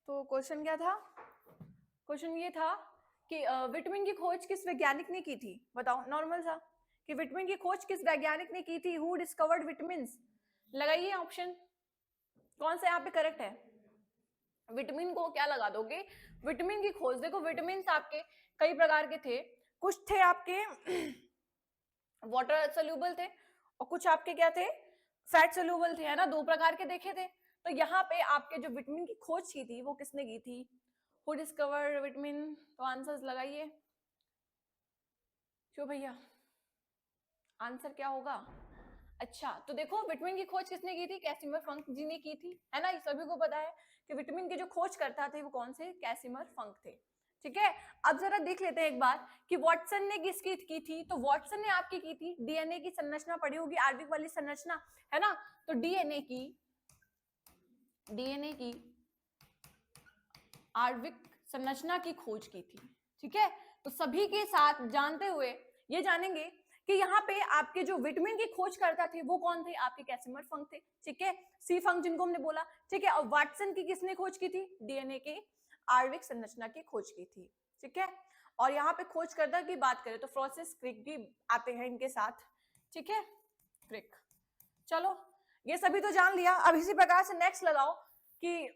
तो क्वेश्चन क्या था? क्वेश्चन ये था कि विटामिन की खोज किस वैज्ञानिक ने की थी? बताओ, नॉर्मल सा कि विटामिन की खोज किस वैज्ञानिक ने की थी? Who discovered vitamin? लगाइए ऑप्शन, कौन सा यहाँ पे करेक्ट है? विटामिन को क्या लगा दोगे? विटामिन की खोज, देखो विटामिन आपके कई प्रकार के थे, कुछ थे आपके वाटर सोल्यूबल थे और कुछ आपके क्या थे? फैट सोल्यूबल थे, है ना, दो प्रकार के देखे थे। तो यहाँ पे आपके जो विटामिन की खोज की थी वो किसने की थी? Who discovered vitamin? तो आंसर्स लगाइए। क्यों भैया, आंसर क्या होगा? अच्छा, तो देखो विटामिन की खोज किसने की थी? कैसिमर फंक जी ने की थी, है ना। ये सभी को पता है कि विटामिन के जो खोज करता थे वो कौन से? कैसिमर फंक थे। ठीक है, अब जरा देख लेते हैं एक बार कि वाटसन ने किसकी की थी। तो वाटसन ने आपकी की थी डीएनए की संरचना, पड़ी होगी आणविक वाली संरचना, है ना। तो डीएनए की आणविक संरचना की खोज की थी। ठीक है, तो सभी के साथ जानते हुए ये जानेंगे कि यहाँ पे आपके जो विटामिन की खोज करता थे वो कौन थे? आपके कैसिमर फंक थे। ठीक है, सी फंक जिनको हमने बोला। ठीक है, और वाटसन की किसने खोज की थी? डीएनए के आणविक संरचना की खोज की थी। ठीक है, और यहाँ पे खोजकर्ता की बात करें तो फ्रांसिस क्रिक भी आते हैं इनके साथ। ठीक है, क्रिक। चलो, ये सभी तो जान लिया। अब इसी प्रकार से नेक्स्ट लगाओ कि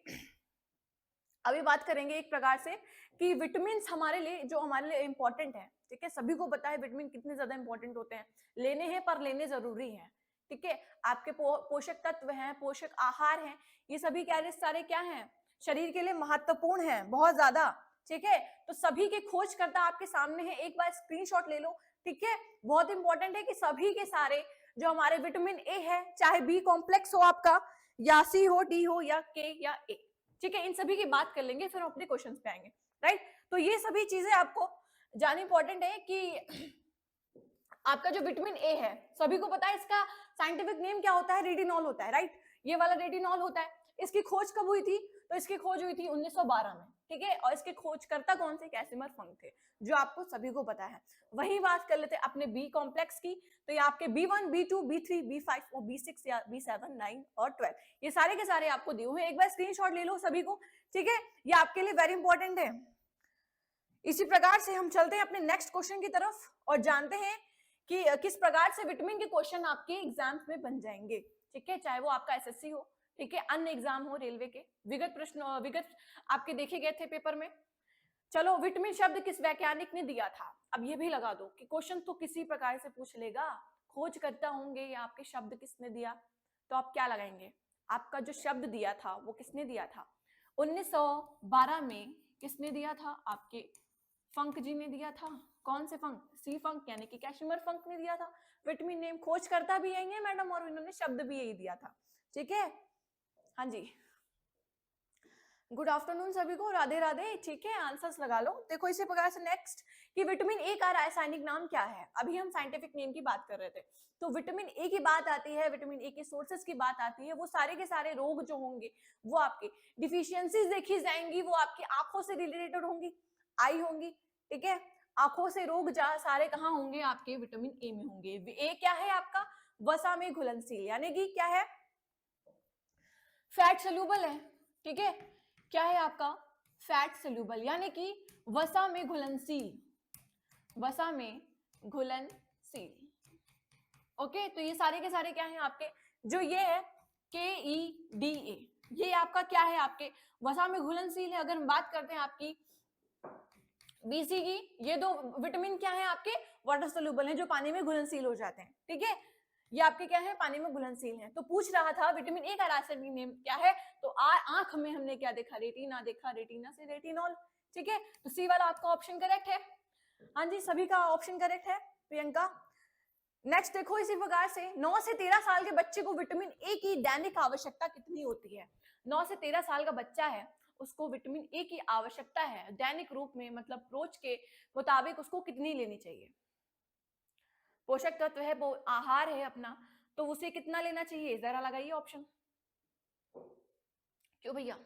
अभी बात करेंगे एक प्रकार से कि विटामिन हमारे लिए, जो हमारे लिए इंपॉर्टेंट है। ठीक है, सभी को पता है विटामिन कितने ज्यादा इंपॉर्टेंट होते हैं, लेने हैं पर लेने जरूरी हैं। ठीक है, आपके पोषक तत्व हैं, पोषक आहार हैं, ये सभी सारे क्या हैं? शरीर के लिए महत्वपूर्ण है, बहुत ज्यादा। ठीक है, तो सभी के खोजकर्ता आपके सामने है, एक बार स्क्रीनशॉट ले लो। ठीक है, बहुत इंपॉर्टेंट है कि सभी के सारे जो हमारे विटामिन ए है, चाहे बी कॉम्प्लेक्स हो आपका, या सी हो, डी हो, या के, या ए। ठीक है, इन सभी की बात कर लेंगे, फिर हम अपने क्वेश्चंस पे आएंगे। राइट, तो ये सभी चीजें आपको जानना इंपॉर्टेंट है कि आपका जो विटामिन ए है, सभी को पता है इसका साइंटिफिक नेम क्या होता है? रेटिनॉल होता है। राइट, ये वाला रेटिनॉल होता है। इसकी खोज कब हुई थी? तो इसकी खोज हुई थी 1912 में। ठीक है, और इसके खोजकर्ता कौन से? कैसिमर फंक थे, जो आपको सभी को पता है। वही बात कर लेते हैं अपने बी कॉम्प्लेक्स की। तो ये आपके B1, B2, B3, B5 और B6 या B7, 9 और 12, ये सारे के सारे आपको दिए हुए हैं। एक बार स्क्रीनशॉट ले लो सभी को। ठीक है, ये आपके लिए वेरी इंपॉर्टेंट है। इसी प्रकार से हम चलते हैं अपने नेक्स्ट क्वेश्चन की तरफ और जानते हैं कि किस प्रकार से विटामिन के क्वेश्चन आपके एग्जाम्स में बन जाएंगे। ठीक है, चाहे वो आपका एसएससी हो, ठीक है, अन्य एग्जाम हो, रेलवे के विगत प्रश्न, विगत आपके देखे गए थे पेपर में। चलो, विटामिन शब्द किस वैज्ञानिक ने दिया था? अब ये भी लगा दो कि क्वेश्चन तो किसी प्रकार से पूछ लेगा, खोज करता होंगे या आपके शब्द किसने दिया। तो आप क्या लगाएंगे? आपका जो शब्द दिया था वो किसने दिया था? 1912 में किसने दिया था? आपके फंक जी ने दिया था। कौन से फंक? सी फंक, यानी कि कैशिमर फंक ने दिया था। विटामिन नेम खोज करता भी यही है मैडम, और इन्होंने शब्द भी यही दिया था। ठीक है, हाँ जी, गुड आफ्टरनून सभी को, राधे राधे। ठीक है, आंसर्स लगा लो। देखो इसी प्रकार से नेक्स्ट कि विटामिन ए का रासायनिक नाम क्या है? अभी हम साइंटिफिक नेम की बात कर रहे थे, तो विटामिन ए की बात आती है, विटामिन ए के सोर्सेस की बात आती है, वो सारे के सारे रोग जो होंगे वो आपके डिफिशियंसीज देखी जाएंगी, वो आपकी आंखों से रिलेटेड होंगी, आई होंगी। ठीक है, आंखों से रोग सारे कहाँ होंगे? आपके विटामिन ए में होंगे। ए क्या है आपका? वसा में घुलनशील, यानी कि क्या है? फैट सोल्यूबल है। ठीक है, क्या है आपका? फैट सोल्यूबल, यानी कि वसा में घुलनशील, वसा में घुलनशील। ओके, तो ये सारे के सारे क्या हैं आपके? जो ये है KEDA, ये आपका क्या है? आपके वसा में घुलनशील है। अगर हम बात करते हैं आपकी BC की, ये दो विटामिन क्या है आपके? वाटर सोल्यूबल हैं, जो पानी में घुलनशील हो जाते हैं। ठीक है, ये आपके क्या है? पानी में घुलनशील हैं। तो पूछ रहा था विटामिन ए का रासायनिक नेम क्या है? तो आंख में हमने क्या देखा? रेटिना देखा, रेटिना से रेटिनॉल। ठीक है, तो सी वाला आपका ऑप्शन करेक्ट है। हाँ जी, सभी का ऑप्शन करेक्ट है। प्रियंका, नेक्स्ट देखो इसी प्रकार से 9 से 13 साल के बच्चे को विटामिन ए की दैनिक आवश्यकता कितनी होती है? 9 से 13 साल का बच्चा है, उसको विटामिन ए की आवश्यकता है दैनिक रूप में, मतलब रोज के मुताबिक उसको कितनी लेनी चाहिए? पोषक तत्व है, वो आहार है अपना, तो उसे कितना लेना चाहिए? जरा लगाइए ऑप्शन। क्यों भैया,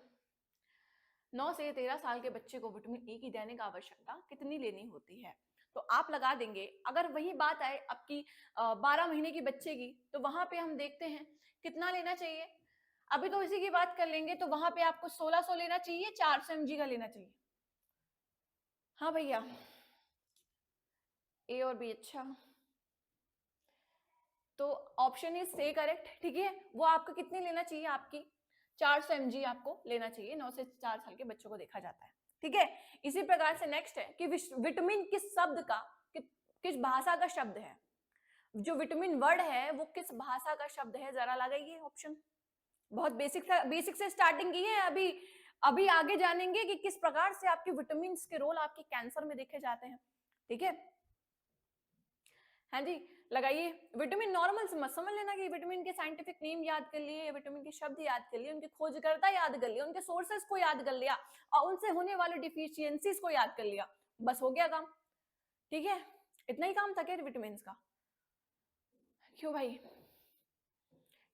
9 से 13 साल के बच्चे को विटामिन ए की दैनिक आवश्यकता कितनी लेनी होती है? तो आप लगा देंगे। अगर वही बात आए आपकी 12 महीने की बच्चे की, तो वहां पे हम देखते हैं कितना लेना चाहिए। अभी तो इसी की बात कर लेंगे, तो वहां पे आपको 1600 लेना चाहिए, 400 mg का लेना चाहिए। हाँ भैया, ए और बी, अच्छा तो ऑप्शन इज से करेक्ट, ठीक है। वो आपको कितनी लेना चाहिए, आपकी 400 mg आपको लेना चाहिए, 9 से 4 साल के बच्चों को देखा जाता है, ठीक है। इसी प्रकार से नेक्स्ट है कि विटामिन किस शब्द का, किस भाषा का शब्द है। जो विटामिन वर्ड है वो किस भाषा का शब्द है, जरा लगाइए ऑप्शन। बहुत बेसिक से स्टार्टिंग की है, अभी अभी आगे जानेंगे कि किस प्रकार से आपके विटामिन के रोल आपके कैंसर में देखे जाते हैं, ठीक है। हाँ जी, लगाइए। विटामिन नॉर्मल से मत समझ लेना कि विटामिन के साइंटिफिक नेम याद कर लिए, विटामिन के शब्द याद कर लिए, उनके खोजकर्ता याद कर लिया, उनके सोर्सेस को याद कर लिया और उनसे होने वाले डिफिशियंसीज को याद कर लिया, बस हो गया काम, ठीक है। इतना ही काम था क्या विटामिन का? क्यों भाई,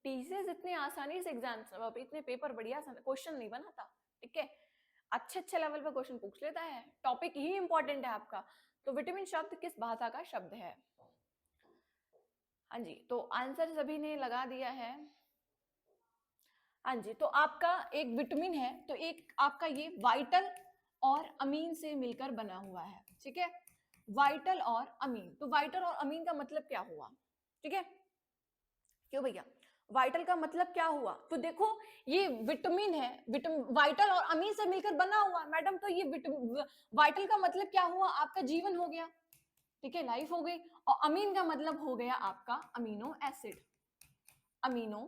टीसीएस इतने आसानी से एग्जाम, इतने पेपर बढ़िया क्वेश्चन नहीं बनाता, ठीक है। अच्छे अच्छे लेवल पे क्वेश्चन पूछ लेता है, टॉपिक ही इंपॉर्टेंट है आपका। तो विटामिन शब्द किस भाषा का शब्द है? हाँ जी, तो आंसर सभी ने लगा दिया है। हाँ जी, तो आपका एक विटामिन है, तो एक आपका ये वाइटल और अमीन से मिलकर बना हुआ है, ठीक है। वाइटल और अमीन, तो वाइटल और अमीन का मतलब क्या हुआ, ठीक है। क्यों भैया, वाइटल का मतलब क्या हुआ? तो देखो ये विटामिन है, वाइटल और अमीन से मिलकर बना हुआ मैडम, तो ये वाइटल का मतलब क्या हुआ? आपका जीवन हो गया, ठीक है, लाइफ हो गई। और अमीन का मतलब हो गया आपका amino acid, amino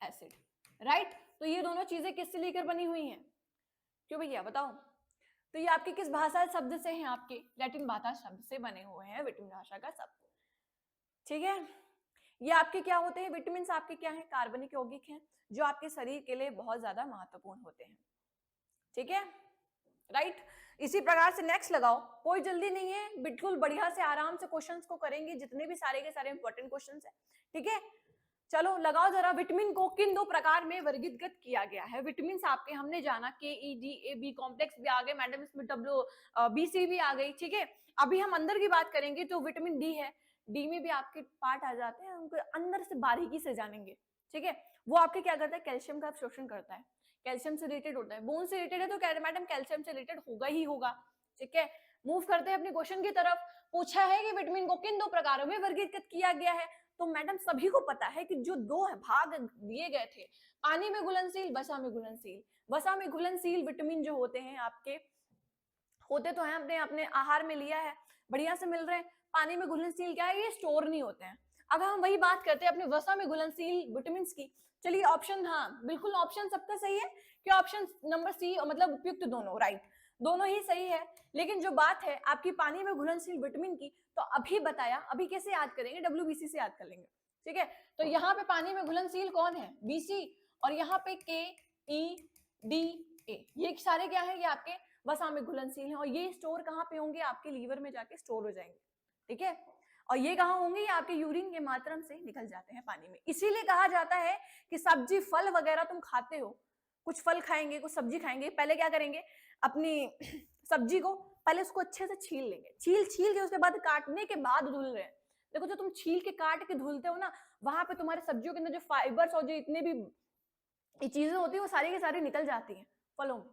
acid, right. तो ये दोनों चीजें किससे लेकर बनी हुई हैं? क्यों भैया बताओ, तो ये आपके किस भाषा शब्द से हैं? आपके लैटिन भाषा शब्द से बने हुए हैं विटामिन भाषा का शब्द, ठीक है। ये आपके क्या होते हैं? विटामिन आपके क्या है? कार्बनिक यौगिक हैं, जो आपके शरीर के लिए बहुत ज्यादा महत्वपूर्ण होते हैं, ठीक है, राइट। इसी प्रकार से नेक्स्ट लगाओ, कोई जल्दी नहीं है, बिल्कुल बढ़िया से आराम से क्वेश्चंस को करेंगे, जितने भी सारे के सारे इंपॉर्टेंट क्वेश्चंस हैं, ठीक है। चलो लगाओ जरा, विटामिन को किन दो प्रकार में वर्गीकृत किया गया है? विटामिन आपके हमने जाना के E D A B complex भी आ गए मैडम, इसमें डब्ल्यू बी सी भी आ गई, ठीक है। अभी हम अंदर की बात करेंगे, तो विटामिन डी है, डी में भी आपके पार्ट आ जाते हैं, उनको अंदर से बारीकी से जानेंगे, ठीक है। वो आपके क्या करता है? कैल्शियम का अवशोषण करता है, कैल्शियम से रिलेटेड होता है, बोन से रिलेटेड है तो मैडम कैल्शियम से रिलेटेड होगा ही होगा, ठीक है। मूव करते हैं अपने क्वेश्चन की तरफ। पूछा है कि विटामिन को किन दो प्रकारों में वर्गीकृत किया गया है? तो मैडम सभी को पता है कि जो दो भाग दिए गए थे, पानी में घुलनशील, वसा में घुलनशील। वसा में घुलनशील विटामिन जो होते हैं आपके, होते तो हैं अपने अपने आहार में लिया है, बढ़िया से मिल रहे हैं। पानी में घुलनशील क्या है? ये स्टोर नहीं होते हैं। अगर हम वही बात करते हैं अपने वसा में घुलनशील विटामिन की, चलिए ऑप्शन, हाँ बिल्कुल ऑप्शन सबका सही है कि ऑप्शन नंबर सी, मतलब उपयुक्त दोनों, राइट, दोनों ही सही है। लेकिन जो बात है आपकी पानी में घुलनशील विटामिन की, तो अभी बताया, अभी कैसे याद करेंगे? डब्ल्यूबीसी से याद कर लेंगे, ठीक है। तो यहाँ पे पानी में घुलनशील कौन है? बीसी, और यहाँ पे के ई डी ए, ये सारे क्या है? ये आपके वसा में घुलनशील हैं, और ये स्टोर कहाँ पे होंगे? आपके लीवर में जाके स्टोर हो जाएंगे, ठीक है। और ये कहाँ होंगे? ये आपके यूरिन के माध्यम से निकल जाते हैं पानी में। इसीलिए कहा जाता है कि सब्जी फल वगैरह तुम खाते हो, कुछ फल खाएंगे, कुछ सब्जी खाएंगे, पहले क्या करेंगे? अपनी सब्जी को पहले उसको अच्छे से छील लेंगे, छील के उसके बाद काटने के बाद धुल रहे हैं। देखो जो तुम छील के काट के धुलते हो ना, वहां पे तुम्हारे सब्जियों के अंदर जो फाइबर्स और जो इतने भी ये चीजें होती है वो सारी की सारी निकल जाती हैं फलों में,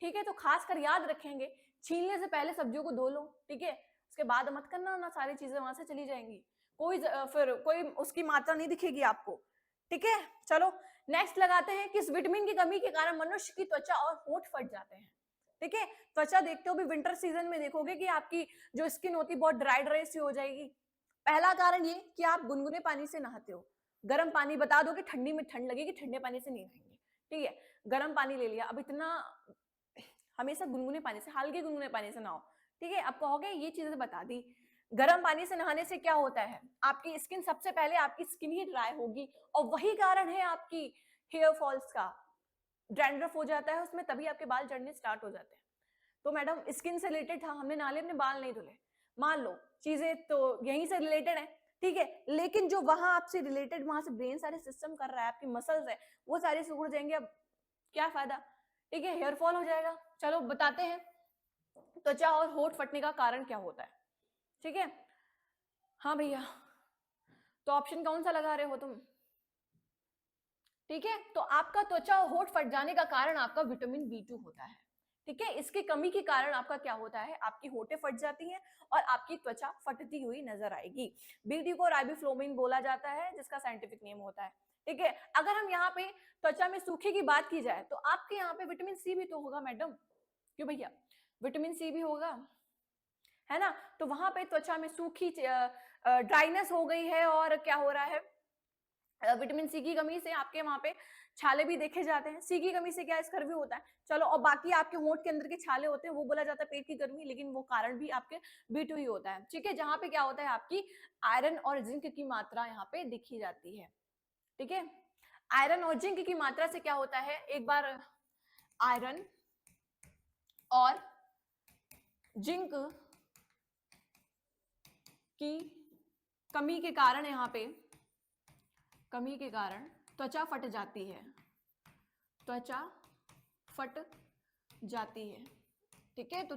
ठीक है। तो खास कर याद रखेंगे, छीलने से पहले सब्जियों को धो लो, ठीक है। उसके बाद मत करना ना, सारी चीजें वहां से चली जाएंगी, फिर कोई उसकी मात्रा नहीं दिखेगी आपको, ठीक है। चलो नेक्स्ट लगाते हैं, किस विटामिन की कमी के कारण मनुष्य की त्वचा और होंठ फट जाते हैं? ठीक है, त्वचा देखते हो भी विंटर सीजन में देखोगे कि आपकी जो स्किन होती है बहुत ड्राई सी हो जाएगी। पहला कारण ये कि आप गुनगुने पानी से नहाते हो, गर्म पानी, बता दो कि ठंडी में ठंड लगेगी, ठंडे पानी से नहीं नहाएंगे, ठीक है। गर्म पानी ले लिया, अब इतना हमेशा गुनगुने पानी से, हल्के गुनगुने पानी से नहाओ, ठीक है। आपको हो गया, ये चीजें बता दी। गर्म पानी से नहाने से क्या होता है? आपकी स्किन, सबसे पहले आपकी स्किन ही ड्राई होगी, और वही कारण है आपकी हेयर फॉल्स का, डैंड्रफ हो जाता है उसमें, तभी आपके बाल झड़ने स्टार्ट हो जाते हैं। तो मैडम स्किन से रिलेटेड था, हमने नाले अपने बाल नहीं धुले, मान लो चीजें तो यहीं से रिलेटेड है, ठीक है। लेकिन जो वहां आपसे रिलेटेड, वहां से ब्रेन सारे सिस्टम कर रहा है, आपकी मसल्स है, वो सारे सिकुड़ जाएंगे, अब क्या फायदा, ठीक है, हेयर फॉल हो जाएगा। चलो बताते हैं त्वचा और होंठ फटने का कारण क्या होता है, ठीक है। हाँ भैया, तो ऑप्शन कौन सा लगा रहे हो तुम? ठीक है, तो आपका त्वचा होठ फट जाने का कारण आपका विटामिन B2 होता है। ठीक है, इसकी कमी के कारण आपका क्या होता है, आपकी होठें फट जाती हैं और आपकी त्वचा फटती हुई नजर आएगी। B2 को राइबोफ्लोविन बोला जाता है, जिसका साइंटिफिक नेम होता है। ठीक है, अगर हम यहाँ पे त्वचा में सूखे की बात की जाए तो आपके यहाँ पे विटामिन सी भी तो होगा मैडम, क्यों भैया, विटामिन सी भी होगा, है ना। तो वहां पे त्वचा में सूखी ड्राइनेस हो गई है और क्या हो रहा है, विटामिन सी की कमी से आपके वहां पे छाले भी देखे जाते हैं। सी की कमी से क्या स्कर्वी होता है, चलो, और बाकी आपके होंठ के अंदर के छाले होते हैं वो बोला जाता है पेट की गर्मी, लेकिन वो कारण भी आपके B2 ही होता है। ठीक है, जहां पे क्या होता है, आपकी आयरन और जिंक की मात्रा यहाँ पे दिखी जाती है। ठीक है, आयरन और जिंक की मात्रा से क्या होता है, एक बार आयरन और जिंक की कमी के कारण यहाँ पे कमी के कारण त्वचा फट जाती है, त्वचा फट जाती है। ठीक है, तो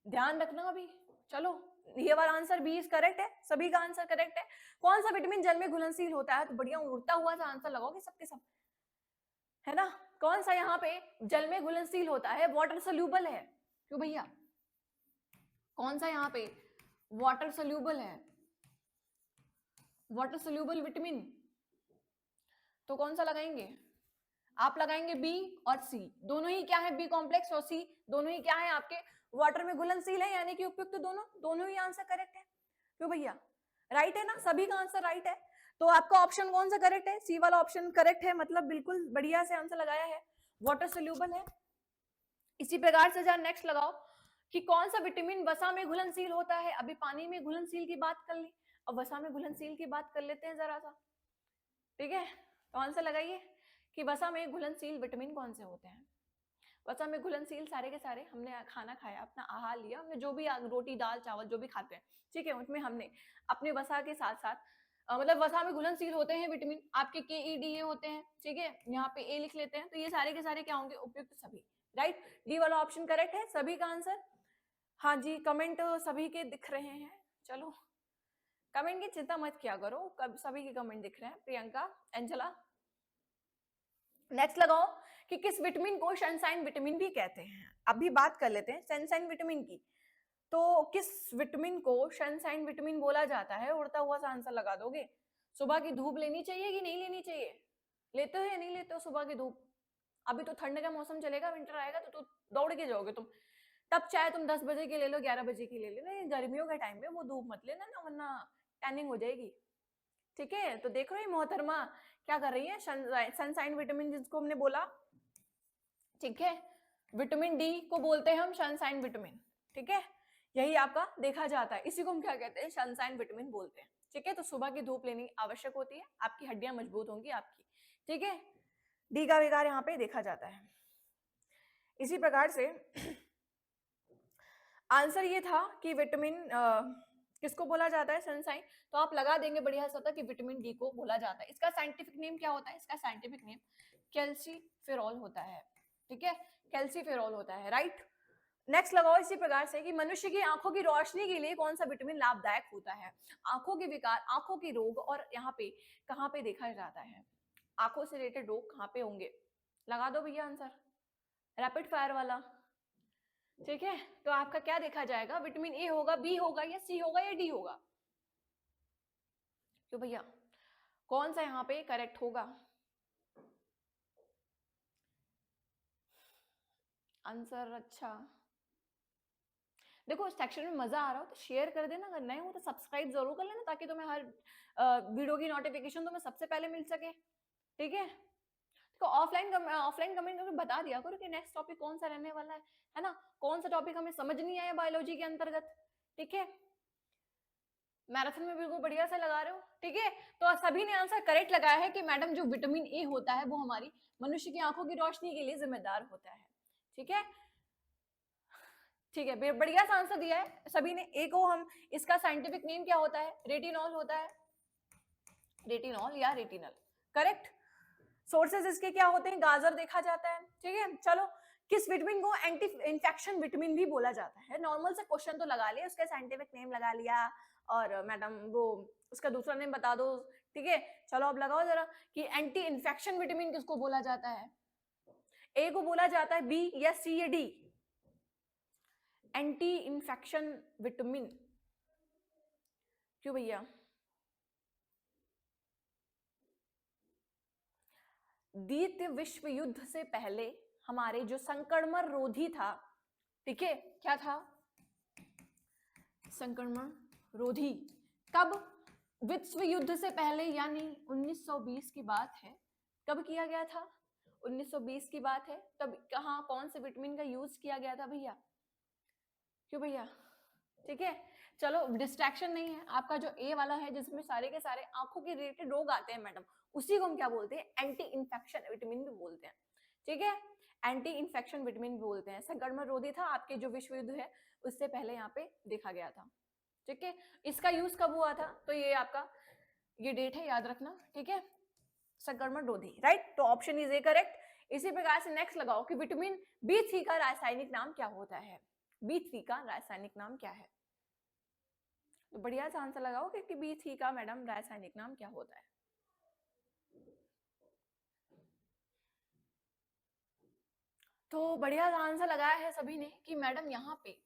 ध्यान रखना अभी। चलो, ये वाला आंसर बी इज करेक्ट है, सभी का आंसर करेक्ट है। कौन सा विटामिन जल में घुलनशील होता है, तो बढ़िया उड़ता हुआ सा आंसर लगाओगे सबके सब, है ना। कौन सा यहाँ पे जल में घुलनशील होता है, वाटर सोल्यूबल है, क्यों भैया, कौन सा यहाँ पे वाटर सोल्यूबल है, वाटर सोल्यूबल विटामिन, तो कौन सा लगाएंगे आप, लगाएंगे बी और सी, दोनों ही क्या है, बी कॉम्प्लेक्स और सी दोनों ही क्या है आपके वाटर में घुलनशील है, यानी कि उपयुक्त दोनों ही आंसर करेक्ट है, क्यों भैया, राइट है ना, सभी का आंसर राइट है। तो आपका ऑप्शन कौन सा करेक्ट है, सी वाला ऑप्शन करेक्ट है, मतलब बिल्कुल बढ़िया से आंसर लगाया है, वाटर सोल्यूबल है। इसी प्रकार से जरा नेक्स्ट लगाओ कि कौन सा विटामिन वसा में घुलनशील होता है। अभी पानी में घुलनशील की बात कर ली, अब वसा में घुलनशील की बात कर लेते हैं जरा सा। ठीक है, तो आंसर लगाइए कि वसा में घुलनशील विटामिन कौन से होते हैं। वसा में घुलनशील सारे के सारे, हमने खाना खाया, अपना आहार लिया, हमने जो भी रोटी दाल चावल जो भी खाते हैं, ठीक है, उसमें हमने अपने वसा के साथ साथ मतलब वसा में घुलनशील होते हैं विटामिन आपके KEDA होते हैं। ठीक है, यहाँ पे ए लिख लेते हैं, तो ये सारे के सारे क्या होंगे, उपयुक्त सभी, राइट। डी वाला ऑप्शन करेक्ट है, सभी का आंसर। हाँ जी, कमेंट सभी के दिख रहे हैं, चलो कमेंट की चिंता मत किया करो, कब सभी के कमेंट दिख रहे हैं, प्रियंका, एंजला। नेक्स्ट लगाओ कि किस विटामिन को सनशाइन विटामिन भी कहते हैं। अभी बात कर लेते हैं सनशाइन विटामिन की, तो किस विटामिन को सनशाइन विटामिन बोला जाता है, उड़ता हुआ सा आंसर लगा दोगे। सुबह की धूप लेनी चाहिए कि नहीं लेनी चाहिए, लेते हो या नहीं लेते हो सुबह की धूप। अभी तो ठंड का मौसम चलेगा, विंटर आएगा तो दौड़ के जाओगे तुम, तब चाहे तुम 10 बजे की ले लो, 11 बजे की ले लो, गर्मियों के टाइम में वो धूप मत लेना ना, वरना टैनिंग हो जाएगी। ठीक है, तो देख रहे हो मोहतरमा क्या कर रही है, सनशाइन विटामिन जिसको हमने बोला, ठीक है, विटामिन डी को बोलते हैं हम सनशाइन विटामिन। ठीक है, यही आपका देखा जाता है, इसी को हम क्या कहते हैं, सनशाइन विटामिन बोलते हैं। ठीक है, तो सुबह की धूप लेनी आवश्यक होती है, आपकी हड्डियां मजबूत होंगी आपकी। ठीक है, डी का विकार यहाँ पे देखा जाता है। इसी प्रकार से आंसर ये था कि विटामिन किसको बोला जाता है, सनशाइन, तो आप लगा देंगे बढ़िया सा कि विटामिन डी को बोला जाता है। इसका साइंटिफिक नेम क्या होता है, इसका साइंटिफिक नेम कैल्सीफेरॉल होता है। ठीक है, कैल्सीफेरॉल होता है, राइट। नेक्स्ट लगाओ इसी प्रकार से कि मनुष्य की आंखों की रोशनी के लिए कौन सा विटामिन लाभदायक होता है। आंखों के विकार, आंखों के रोग, और यहाँ पे कहाँ पे देखा जाता है, आंखों से रिलेटेड रोग कहाँ पे होंगे, लगा दो भैया आंसर, रैपिड फायर वाला। ठीक है, तो आपका क्या देखा जाएगा, विटामिन ए होगा, बी होगा, या सी होगा, या डी होगा, क्यों भैया, कौन सा यहाँ पे करेक्ट होगा आंसर। अच्छा, देखो सेक्शन में मजा आ रहा हो तो शेयर कर देना, अगर नए हो तो सब्सक्राइब जरूर कर लेना, ताकि तुम्हें हर वीडियो की नोटिफिकेशन तुम्हें सबसे पहले मिल सके। ठीक है, तो ऑफलाइन कमेंट करके बता दिया करो कि नेक्स्ट टॉपिक कौन सा रहने वाला है ना, कौन सा टॉपिक हमें समझ नहीं आया बायोलॉजी के अंतर्गत। ठीक है, मैराथन में बिल्कुल बढ़िया से लगा रहे हो। ठीक है, तो सभी ने आंसर करेक्ट लगाया है कि मैडम जो विटामिन ए होता है वो हमारी मनुष्य की आंखों की रोशनी के लिए जिम्मेदार होता है। ठीक है, ठीक है, बढ़िया सा आंसर दिया है सभी ने। ए को हम, इसका साइंटिफिक नेम क्या होता है, रेटिनॉल होता है, रेटिनॉल या रेटिनल, करेक्ट। सोर्सेज इसके क्या होते हैं, गाजर देखा जाता है। ठीक है, चलो, किस विटामिन को एंटी इन्फेक्शन विटामिन भी बोला जाता है। नॉर्मल से क्वेश्चन तो लगा लिया, उसका साइंटिफिक नेम लगा लिया, और मैडम वो उसका दूसरा नेम बता दो, ठीक है। चलो अब लगाओ जरा कि एंटी इन्फेक्शन विटामिन किसको बोला जाता है? ए को बोला जाता है, बी या सी या डी? एंटी इन्फेक्शन विटामिन, क्यों भैया? द्वितीय विश्व युद्ध से पहले हमारे जो संक्रमण रोधी था, ठीक है, क्या था? संक्रमण रोधी। कब? विश्व युद्ध से पहले, यानी 1920 की बात है। कब किया गया था? 1920 की बात है। तब कहाँ कौन से विटामिन का यूज किया गया था भैया? क्यों भैया? ठीक है, चलो डिस्ट्रैक्शन नहीं है। आपका जो ए वाला है जिसमें सारे के सारे आंखों के रिलेटेड रोग आते हैं मैडम, उसी को हम क्या बोलते हैं? एंटी इन्फेक्शन विटामिन भी बोलते हैं, ठीक है। एंटी इन्फेक्शन विटामिन भी बोलते हैं। संक्रमण रोधी था, आपके जो विश्व युद्ध है उससे पहले यहाँ पे देखा गया था, ठीक है। इसका यूज कब हुआ था? तो ये आपका ये डेट है, याद रखना, ठीक है। संक्रमण रोधी, राइट। तो ऑप्शन इज ए करेक्ट। इसी प्रकार से नेक्स्ट लगाओ कि विटामिन B3 का रासायनिक नाम क्या होता है? B3 का रासायनिक नाम क्या है? तो बढ़िया सा आंसर लगाओ कि B3 का मैडम रासायनिक नाम क्या होता है? तो बढ़िया सा आंसर लगाया है सभी ने कि मैडम यहाँ पे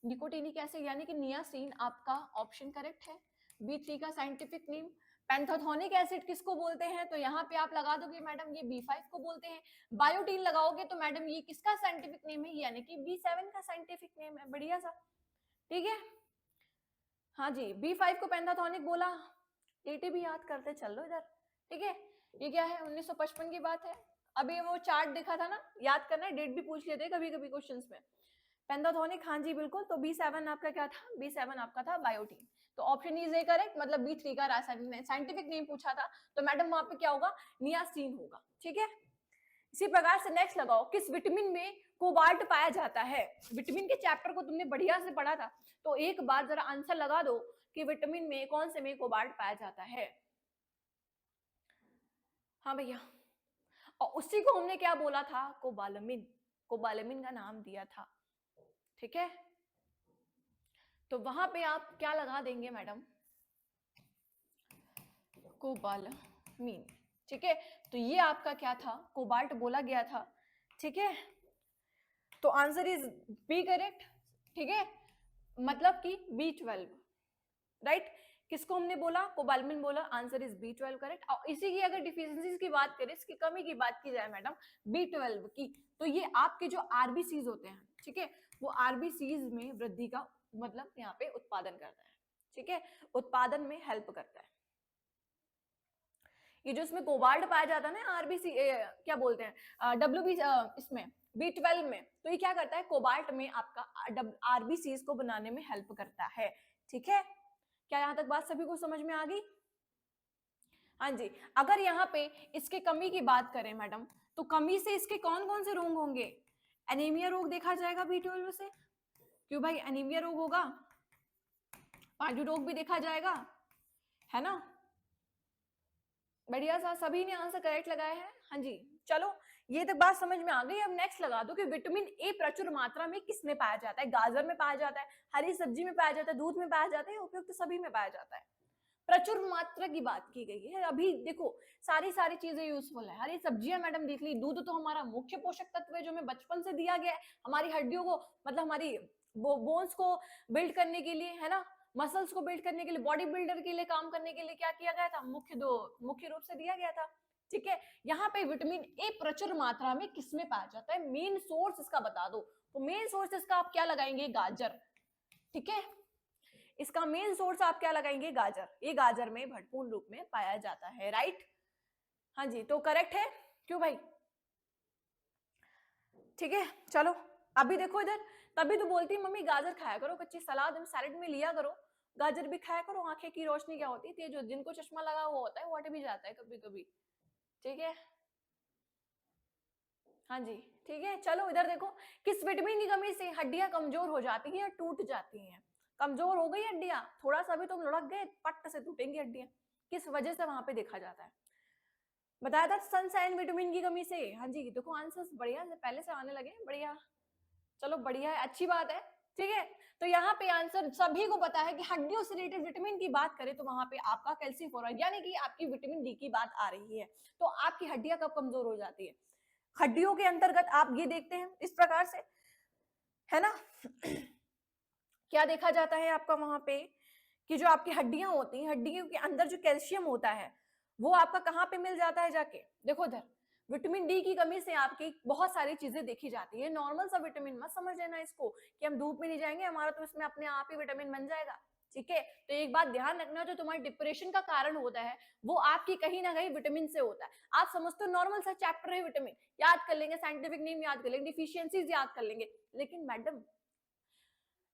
निकोटिनिक एसिड यानी कि नियासिन आपका ऑप्शन करेक्ट है। B3 का साइंटिफिक नेम। पेंथोथोनिक एसिड किसको बोलते हैं? तो यहाँ पे आप लगा दोगे मैडम ये B5 को बोलते हैं। बायोटीन लगाओगे तो मैडम ये किसका साइंटिफिक नेम है? यानी कि B7 का साइंटिफिक नेम है। बढ़िया सा, ठीक है। हाँ जी, B5 को पेंथाथोनिक बोला। डेट भी याद करते चल लो इधर, ठीक है। ये क्या है? 1955 की बात है। अभी वो चार्ट देखा था ना, याद करना है, डेट भी पूछ लेते हैं कभी कभी क्वेश्चंस में। पेंथाथोनिक, हाँ जी बिल्कुल। तो B7 आपका क्या था? B7 आपका था बायोटीन। तो ऑप्शन इज ए करेक्ट, मतलब B3 का रासायनिक साइंटिफिक नेम पूछा था तो मैडम वहां पे क्या होगा? नियासिन होगा, ठीक है। इसी प्रकार से नेक्स्ट लगाओ, किस विटामिन में कोबाल्ट पाया जाता है? विटामिन के चैप्टर को तुमने बढ़िया से पढ़ा था, तो एक बार जरा आंसर लगा दो कि विटामिन में कौन से में कोबाल्ट पाया जाता है? हाँ भैया, और उसी को हमने क्या बोला था? कोबालमिन। कोबालमिन का नाम दिया था, ठीक है। तो वहां पे आप क्या लगा देंगे मैडम? कोबालमिन, ठीक है। तो ये आपका क्या था? कोबाल्ट बोला गया था, ठीक है। तो आंसर इज बी करेक्ट, ठीक है। मतलब कि B12, राइट। किसको हमने बोला? कोबालमिन बोला। Answer is B12 correct. और इसी की अगर डिफिशियंसीज की बात करें, इसकी कमी की बात की जाए मैडम B12 की, तो ये आपके जो आरबीसीज होते हैं, ठीक है, वो आरबीसीज में वृद्धि का मतलब यहाँ पे उत्पादन करता है, ठीक है, उत्पादन में हेल्प करता है। ये जो इसमें कोबाल्ट पाया जाता है ना आरबीसी, क्या बोलते हैं, डब्ल्यूबी, इसमें B12 में, तो ये क्या करता है? कोबाल्ट में आपका आरबीसीज को बनाने में हेल्प करता है, ठीक है। क्या यहां तक बात सभी को समझ में आ गई? हाँ जी। अगर यहाँ पे इसके कमी की बात करें मैडम, तो कमी से इसके कौन कौन से रोग होंगे? एनीमिया रोग देखा जाएगा B12 से। क्यों भाई? एनीमिया रोग होगा, पांडु रोग भी देखा जाएगा, है ना। बढ़िया सा, सभी ने आंसर करेक्ट लगाया है। हाँ जी, चलो ये तक बात समझ में आ गई। अब नेक्स्ट लगा दो कि विटामिन ए प्रचुर मात्रा में किसमें पाया जाता है? गाजर में पाया जाता है, हरी सब्जी में पाया जाता है, दूध में पाया जाता है, उपयुक्त सभी में पाया जाता है। प्रचुर मात्रा की बात की गई है। अभी देखो सारी सारी चीजें यूजफुल है। हरी सब्जियां मैडम देख ली, दूध तो हमारा मुख्य पोषक तत्व है जो हमें बचपन से दिया गया है, हमारी हड्डियों को मतलब हमारी बोन्स को बिल्ड करने के लिए, है ना, मसल्स को बिल्ड करने के लिए, बॉडी बिल्डर के लिए काम करने के लिए क्या किया गया था? मुख्य रूप से दिया गया था, ठीक है। यहाँ पे विटामिन ए प्रचुर मात्रा में किसमें पाया जाता है? मेन सोर्स इसका बता दो। तो मेन सोर्स इसका आप क्या लगाएंगे? गाजर, ठीक है। इसका मेन सोर्स आप क्या लगाएंगे? गाजर। ये गाजर में भरपूर रूप में पाया जाता है, राइट। हाँ जी, तो करेक्ट है। क्यों भाई? ठीक है, चलो अभी देखो इधर, तभी तो बोलती है मम्मी गाजर खाया करो, कच्ची सलाद में सैलेड में लिया करो, गाजर भी खाया करो। आंखें की रोशनी क्या होती है, जो जिनको चश्मा लगा हुआ होता है वो हट भी जाता है कभी कभी, ठीक है। हाँ जी, ठीक है। चलो इधर देखो, किस विटामिन की कमी से हड्डियां कमजोर हो जाती हैं या टूट जाती हैं? कमजोर हो गई हड्डियां, थोड़ा सा भी तुम लुढ़क गए, पट्ट से टूटेंगी हड्डियां। किस वजह से वहां पे देखा जाता है? बताया था सनसाइन विटामिन की कमी से। हाँ जी, देखो आंसर्स बढ़िया से पहले से आने लगे, बढ़िया। चलो बढ़िया है, अच्छी बात है, ठीक है। तो यहाँ पे आंसर सभी को पता है कि हड्डियों से रिलेटेड विटामिन की बात करें तो वहां पे आपका कैल्शियम यानी कि आपकी विटामिन डी की बात आ रही है। तो आपकी हड्डियां कब कमजोर हो जाती है? हड्डियों के अंतर्गत आप ये देखते हैं इस प्रकार से, है ना। क्या देखा जाता है आपका वहां पे कि जो आपकी हड्डियां होती हैं, हड्डियों के अंदर जो कैल्शियम होता है वो आपका कहाँ पे मिल जाता है जाके? देखो इधर, विटामिन डी की कमी से आपकी बहुत सारी चीजें देखी जाती है। नॉर्मल सा विटामिन मत समझ लेना इसको कि हम धूप में नहीं जाएंगे हमारा तो इसमें अपने आप ही विटामिन बन जाएगा, ठीक है। तो एक बात ध्यान रखना, जो तुम्हारे डिप्रेशन का कारण होता है वो आपकी कहीं ना कहीं विटामिन से होता है। आप समझते हो नॉर्मल सा चैप्टर है, विटामिन याद कर लेंगे, साइंटिफिक नेम याद कर लेंगे, डिफिशियंसीज याद कर लेंगे, लेकिन मैडम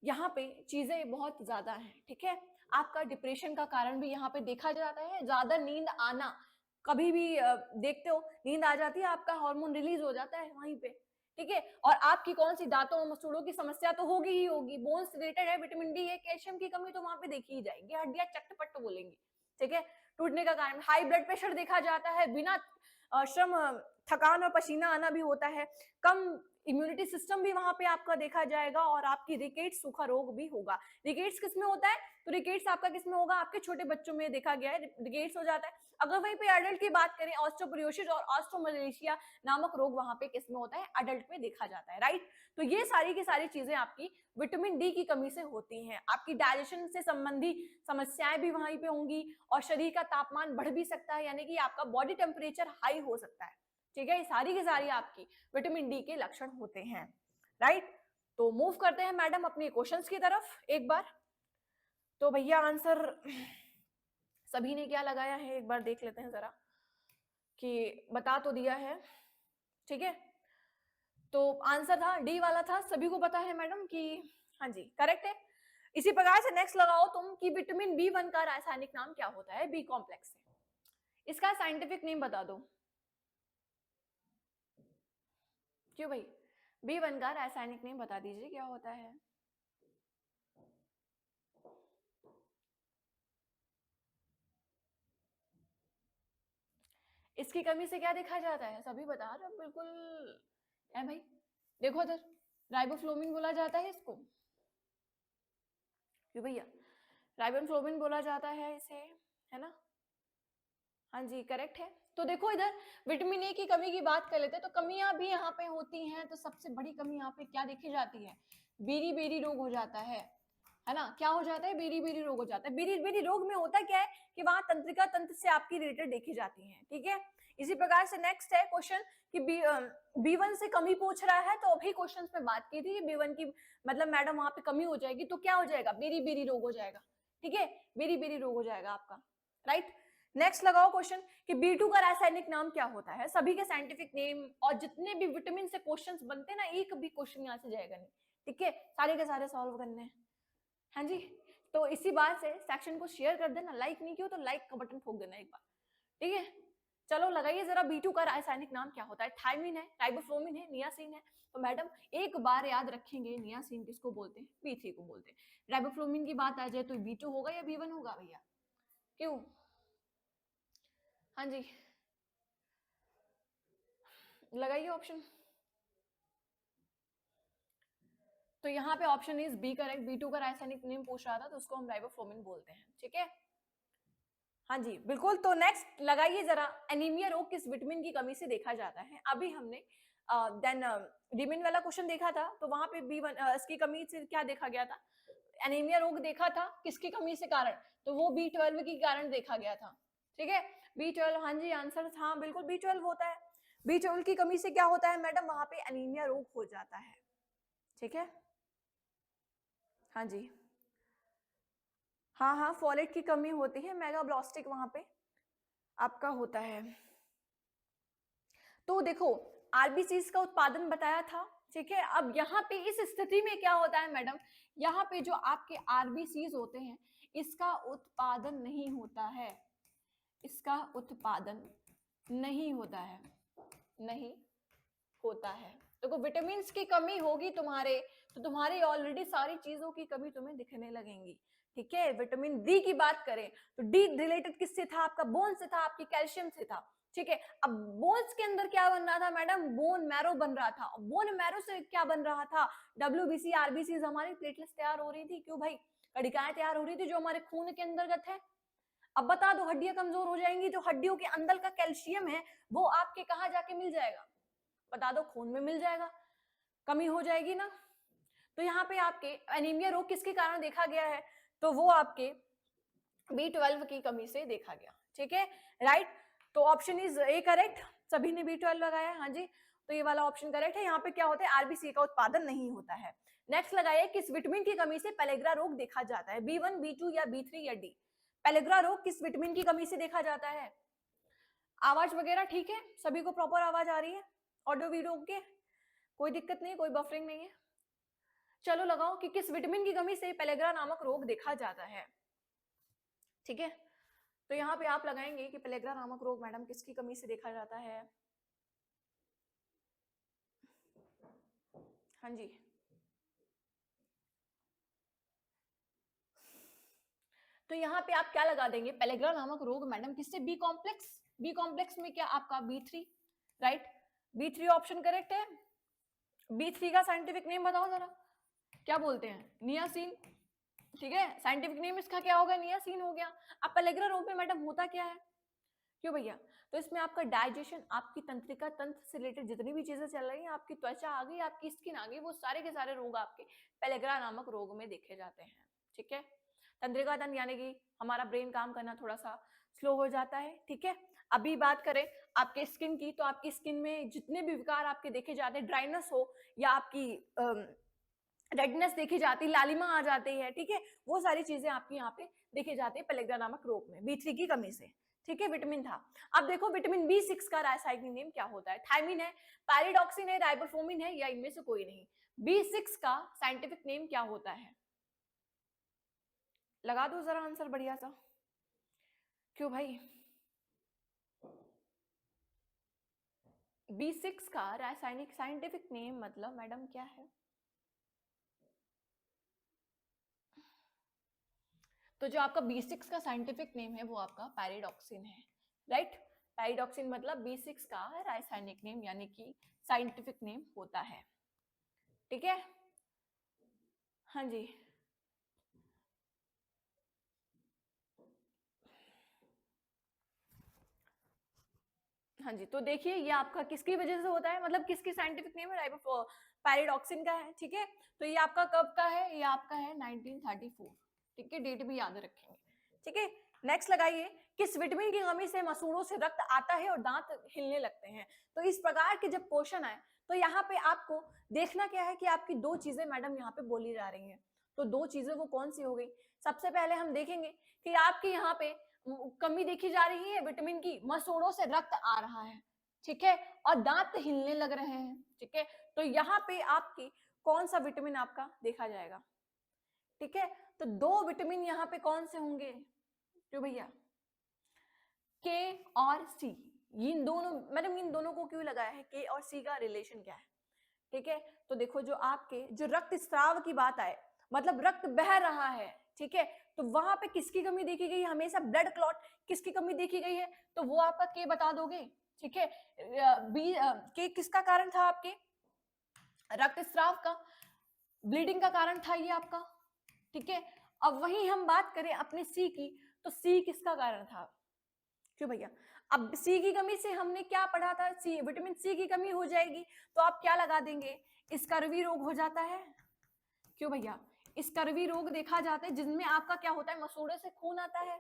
यहाँ पे चीजें बहुत ज्यादा हैं, ठीक है। आपका डिप्रेशन का कारण भी यहाँ पे देखा जाता है, ज्यादा नींद आना, कभी भी देखते हो नींद आ जाती है, आपका हार्मोन रिलीज हो जाता है वहीं पे, ठीक है। और आपकी कौन सी दांतों और मसूड़ों की समस्या तो होगी ही होगी, बोन्स रिलेटेड है, विटामिन डी है, कैल्शियम की कमी तो वहां पे देखी ही जाएगी, हड्डियां चट्टपट बोलेंगी, ठीक है। टूटने का कारण हाई ब्लड प्रेशर देखा जाता है, बिना श्रम थकान और पसीना आना भी होता है, कम इम्यूनिटी सिस्टम भी वहां पे आपका देखा जाएगा, और आपकी रिकेट्स सूखा रोग भी होगा। रिकेट्स किसमें होता है? तो रिकेट्स आपका किसमें होगा? आपके छोटे बच्चों में देखा गया है रिकेट्स हो जाता है। अगर वहीं पे एडल्ट की बात करें, ऑस्टियोपोरोसिस और ऑस्टियोमलेशिया नामक रोग वहां पे किसमें होता है? एडल्ट में देखा जाता है, राइट। तो ये सारी की सारी चीजें आपकी विटामिन डी की कमी से होती हैं। आपकी डाइजेशन से संबंधी समस्याएं भी वहीं पे होंगी, और शरीर का तापमान बढ़ भी सकता है, यानी कि आपका बॉडी टेम्परेचर हाई हो सकता है, ठीक है। ये सारी की सारी आपकी विटामिन डी के लक्षण होते हैं, राइट। तो मूव करते हैं मैडम अपने क्वेश्चंस की तरफ एक बार। तो भैया आंसर सभी ने क्या लगाया है एक बार देख लेते हैं जरा, कि बता तो दिया है, ठीक है। तो आंसर था डी वाला था, सभी को पता है मैडम कि हाँ जी करेक्ट है। इसी प्रकार से नेक्स्ट लगाओ तुम कि विटामिन बी1 का रासायनिक नाम क्या होता है? बी कॉम्प्लेक्स से, इसका साइंटिफिक नेम बता दो। क्यों भाई? बी1 का रासायनिक नेम बता दीजिए क्या होता है? इसकी कमी से क्या देखा जाता है? सभी बता रहे हो बिल्कुल है भाई। देखो इधर, राइबोफ्लोविन बोला जाता है इसको, क्यों भैया? राइबोफ्लोविन बोला जाता है इसे, है ना। हाँ जी करेक्ट है। तो देखो इधर विटामिन ए की कमी की बात कर लेते हैं, तो कमियां भी यहाँ पे होती हैं। तो सबसे बड़ी कमी यहाँ पे क्या देखी जाती है? बेरी बेरी रोग हो जाता है ना। क्या हो जाता है? बेरी बेरी रोग हो जाता है। बेरी बेरी रोग में होता क्या है कि वहां तंत्रिका तंत्र से आपकी रिलेटेड देखी जाती है, ठीक है। इसी प्रकार से नेक्स्ट है क्वेश्चन कि बी1 से कमी पूछ रहा है, तो अभी क्वेश्चन में बात की थी बी1 की मतलब मैडम वहां पे कमी हो जाएगी तो क्या हो जाएगा? बेरी बेरी रोग हो जाएगा, ठीक है। बेरी बेरी रोग हो जाएगा आपका, राइट। नेक्स्ट लगाओ क्वेश्चन कि बी2 का रासायनिक नाम क्या होता है? सभी के साइंटिफिक नेम और जितने भी विटामिन से क्वेश्चंस बनते हैं ना, एक भी क्वेश्चन यहाँ से जाएगा नहीं, ठीक है। सारे के सारे सॉल्व करने हैं, हाँ जी। तो इसी बात से सेक्शन को शेयर कर देना, लाइक नहीं किया तो लाइक का बटन ठोक देना एक बार, ठीक है। चलो लगाइए जरा बी2 का रासायनिक नाम क्या होता है? थायमिन है, राइबोफ्लोविन है, नियासिन है। तो मैडम एक बार याद रखेंगे, नियासिन किसको बोलते हैं? बी3 को बोलते हैं। राइबोफ्लोविन की बात आ जाए तो बी2 होगा या बी1 होगा भैया? क्यों? हाँ जी लगाइए ऑप्शन। तो यहाँ पे ऑप्शन इज बी करेक्ट। बी2 का रासायनिक नेम पूछ रहा था तो उसको हम राइबोफ्लोविन बोलते हैं, ठीक है। हाँ जी बिल्कुल। तो नेक्स्ट लगाइए जरा, एनीमिया रोग किस विटामिन की कमी से देखा जाता है? अभी हमने देन रिमेन वाला क्वेश्चन देखा था, तो वहां पे बी1 इसकी कमी से क्या देखा गया था? एनीमिया रोग देखा था, किसकी कमी से कारण? तो वो बी12 के कारण देखा गया था, ठीक है। बी12, हाँ जी आंसर हाँ बिल्कुल बी12 होता है। बी12 की कमी से क्या होता है मैडम? वहां पे एनीमिया रोग हो जाता है, ठीक है। हाँ जी हाँ हाँ, फॉलेट की कमी होती है, मेगाब्लास्टिक वहां पे आपका होता है। तो देखो आरबीसी का उत्पादन बताया था, ठीक है। अब यहाँ पे इस स्थिति में क्या होता है मैडम? यहाँ पे जो आपके आरबीसी होते हैं इसका उत्पादन नहीं होता है, इसका उत्पादन नहीं होता है, नहीं होता है। देखो विटामिन की कमी होगी तुम्हारे, तो तुम्हारी ऑलरेडी सारी चीजों की कमी तुम्हें दिखने लगेंगी, ठीक है। विटामिन डी की बात करें तो डी रिलेटेड किससे था? आपका बोन से था, आपकी कैल्शियम से था, ठीक है। अब बोन्स के अंदर क्या बन रहा था मैडम, बोन मैरो बन रहा था। बोन मैरो से क्या बन रहा था, डब्ल्यूबीसी आरबीसी, हमारी प्लेटलेट्स तैयार हो रही थी। क्यों भाई, कणिकाएं तैयार हो रही थी जो हमारे खून के अंतर्गत है। अब बता दो, हड्डियां कमजोर हो जाएंगी तो हड्डियों के अंदर का कैल्शियम है वो आपके कहाँ जाके मिल जाएगा, बता दो, खून में मिल जाएगा, कमी हो जाएगी ना। तो यहाँ पे आपके एनीमिया रोग किसके कारण देखा गया है, तो वो आपके B12 की कमी से देखा गया। ठीक है, राइट। तो ऑप्शन इज ए करेक्ट, सभी ने B12 लगाया, हाँ जी, तो ये वाला ऑप्शन करेक्ट है। यहाँ पे क्या होता है, आरबीसी का उत्पादन नहीं होता है। नेक्स्ट लगाइए, किस विटामिन की कमी से पेलेग्रा रोग देखा जाता है, B1, B2 या B3 या डी। पेलेग्रा रोग किस विटामिन की कमी से देखा जाता है। आवाज वगैरह ठीक है, सभी को प्रॉपर आवाज आ रही है, ऑडियो वीडियो के, कोई दिक्कत नहीं, कोई बफरिंग नहीं है। चलो लगाओ कि किस विटामिन की कमी से पेलेग्रा नामक रोग देखा जाता है। ठीक है, तो यहाँ पे आप लगाएंगे कि पेलेग्रा नामक रोग मैडम किसकी कमी से देखा जाता है। हाँ जी, तो यहाँ पे आप क्या लगा देंगे, पेलेग्रा नामक रोग मैडम किससे, बी कॉम्प्लेक्स। बी कॉम्प्लेक्स में क्या आपका B3, right, B3 option correct है। B3 का साइंटिफिक नेम बताओ जरा, क्या बोलते हैं, नियासिन। ठीक है, साइंटिफिक नेम इसका क्या होगा, नियासिन हो गया। अब पेलेग्रा रोग में मैडम होता क्या है, क्यों भैया, तो इसमें आपका डाइजेशन, आपकी तंत्रिका तंत्र से रिलेटेड जितनी भी चीजें चल रही हैं, आपकी त्वचा आ गई, आपकी स्किन आ गई, वो सारे के सारे रोग आपके पेलेग्रा नामक रोग में देखे जाते हैं। ठीक है, तंत्रिका तंत्र यानी कि हमारा ब्रेन काम करना थोड़ा सा स्लो हो जाता है। ठीक है, अभी बात करें आपके स्किन की, तो आपकी स्किन में जितने भी विकार आपके देखे जाते हैं, ड्राइनेस हो या आपकी रेडनेस देखी जाती, लालिमा आ जाती है, ठीक है, वो सारी चीजें आपकी यहाँ पे देखे जाते हैं पेलेग्रा नामक रोग में B3 की कमी से। ठीक है, विटामिन था। अब देखो विटामिन B6 का रासायनिक नेम क्या होता है, थायमिन है, पैरिडॉक्सिन है, राइबोफ्लोविन है, या इनमें से कोई नहीं। B6 का साइंटिफिक नेम क्या होता है, लगा दो जरा आंसर बढ़िया सा। क्यों भाई, B6 का रासायनिक साइंटिफिक नेम मतलब मैडम क्या है, तो जो आपका B6 का साइंटिफिक नेम है वो आपका पैरिडॉक्सिन है, राइट। पैरिडॉक्सिन मतलब B6 का रासायनिक नेम यानी कि साइंटिफिक नेम होता है। ठीक है, हाँ जी, हाँ जी, तो देखिए ये आपका किसकी वजह से होता है, मतलब किसकी साइंटिफिक नेम है, पैरिडॉक्सिन का है। ठीक है, तो ये आपका कब का है, ये आपका है 1934। ठीक है, डेट भी याद रखेंगे। ठीक है, नेक्स्ट लगाइए, किस विटामिन की कमी से मसूड़ों से रक्त आता है और दांत हिलने लगते हैं। तो इस प्रकार के जब क्वेश्चन आए तो यहाँ पे आपको देखना क्या है कि आपकी दो चीजें मैडम यहाँ पे बोली जा रही हैं, तो दो चीजें वो कौन सी हो गई। सबसे पहले हम देखेंगे कि आपके यहाँ पे कमी देखी जा रही है विटामिन की, मसूड़ों से रक्त आ रहा है, ठीक है, और दांत हिलने लग रहे हैं। ठीक है, तो यहाँ पे आपकी कौन सा विटामिन आपका देखा जाएगा। ठीक है, तो दो विटामिन यहाँ पे कौन से होंगे, जो भैया के और सी, इन दोनों, मैडम इन दोनों को क्यों लगाया है, के और सी का रिलेशन क्या है। ठीक है, तो देखो जो आपके जो रक्त स्राव की बात आए, मतलब रक्त बह रहा है, ठीक है, तो वहां पे किसकी कमी देखी गई है, हमेशा ब्लड क्लॉट किसकी कमी देखी गई है, तो वो आपका के बता दोगे। ठीक है, बी के किसका कारण था, आपके रक्तस्राव का, ब्लीडिंग का कारण था ये आपका। ठीक है, अब वही हम बात करें अपने सी की, तो सी किसका कारण था, क्यों भैया, अब सी की कमी से हमने क्या पढ़ा था, सी विटामिन सी की कमी हो जाएगी तो आप क्या लगा देंगे, स्कर्वी रोग हो जाता है। क्यों भैया, स्कर्वी रोग देखा जाता है जिनमें आपका क्या होता है, मसूड़े से खून आता है।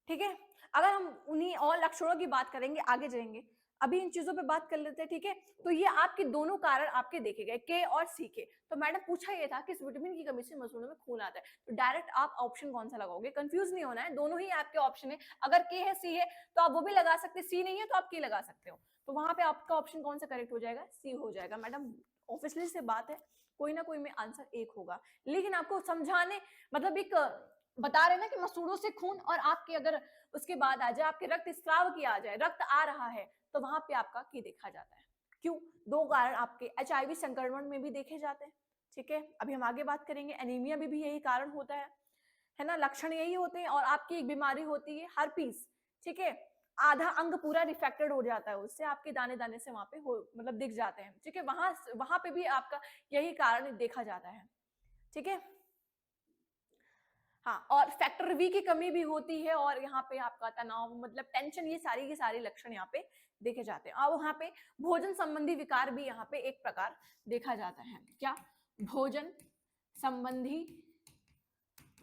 ठीक है, अगर हम उन्हीं और लक्षणों की बात करेंगे आगे जाएंगे, अभी इन चीजों पे बात कर लेते हैं। ठीक है, तो ये आपके दोनों कारण आपके देखे गए, के और सी के। तो मैडम पूछा ये था किस विटामिन की कमी से मसूड़ों में खून आता है, तो डायरेक्ट आप ऑप्शन कौन सा लगाओगे, कंफ्यूज नहीं होना है, दोनों ही आपके ऑप्शन है। अगर के है सी है तो आप वो भी लगा सकते, सी नहीं है तो आप के लगा सकते हो, तो वहां पे आपका ऑप्शन कौन सा करेक्ट हो जाएगा, सी हो जाएगा। मैडम ऑब्वियसली से बात है, कोई ना कोई में आंसर एक होगा, लेकिन आपको समझाने, मतलब एक बता रहे ना कि मसूड़ों से खून, और आपके अगर उसके बाद आ जाए आपके रक्त स्राव की आ जाए, रक्त आ रहा है, तो वहां पे आपका की देखा जाता है। क्यों, दो कारण आपके HIV संक्रमण में भी देखे जाते हैं। ठीक है, अभी हम आगे बात करेंगे, एनीमिया में भी यही कारण होता है ना, लक्षण यही होते हैं। और आपकी एक बीमारी होती है हर्पीस, ठीक है, आधा अंग पूरा रिफ्लेक्टेड हो जाता है, उससे आपके दाने दाने से वहां पे हो मतलब दिख जाते हैं, ठीक है। वहां वहां पे भी आपका यही कारण देखा जाता है, ठीक है। हाँ, और फैक्टर वी की कमी भी होती है, और यहाँ पे आपका तनाव मतलब टेंशन, ये सारी के सारे लक्षण यहाँ पे देखे जाते हैं। और वहां पे भोजन संबंधी विकार भी यहाँ पे एक प्रकार देखा जाता है। क्या? भोजन संबंधी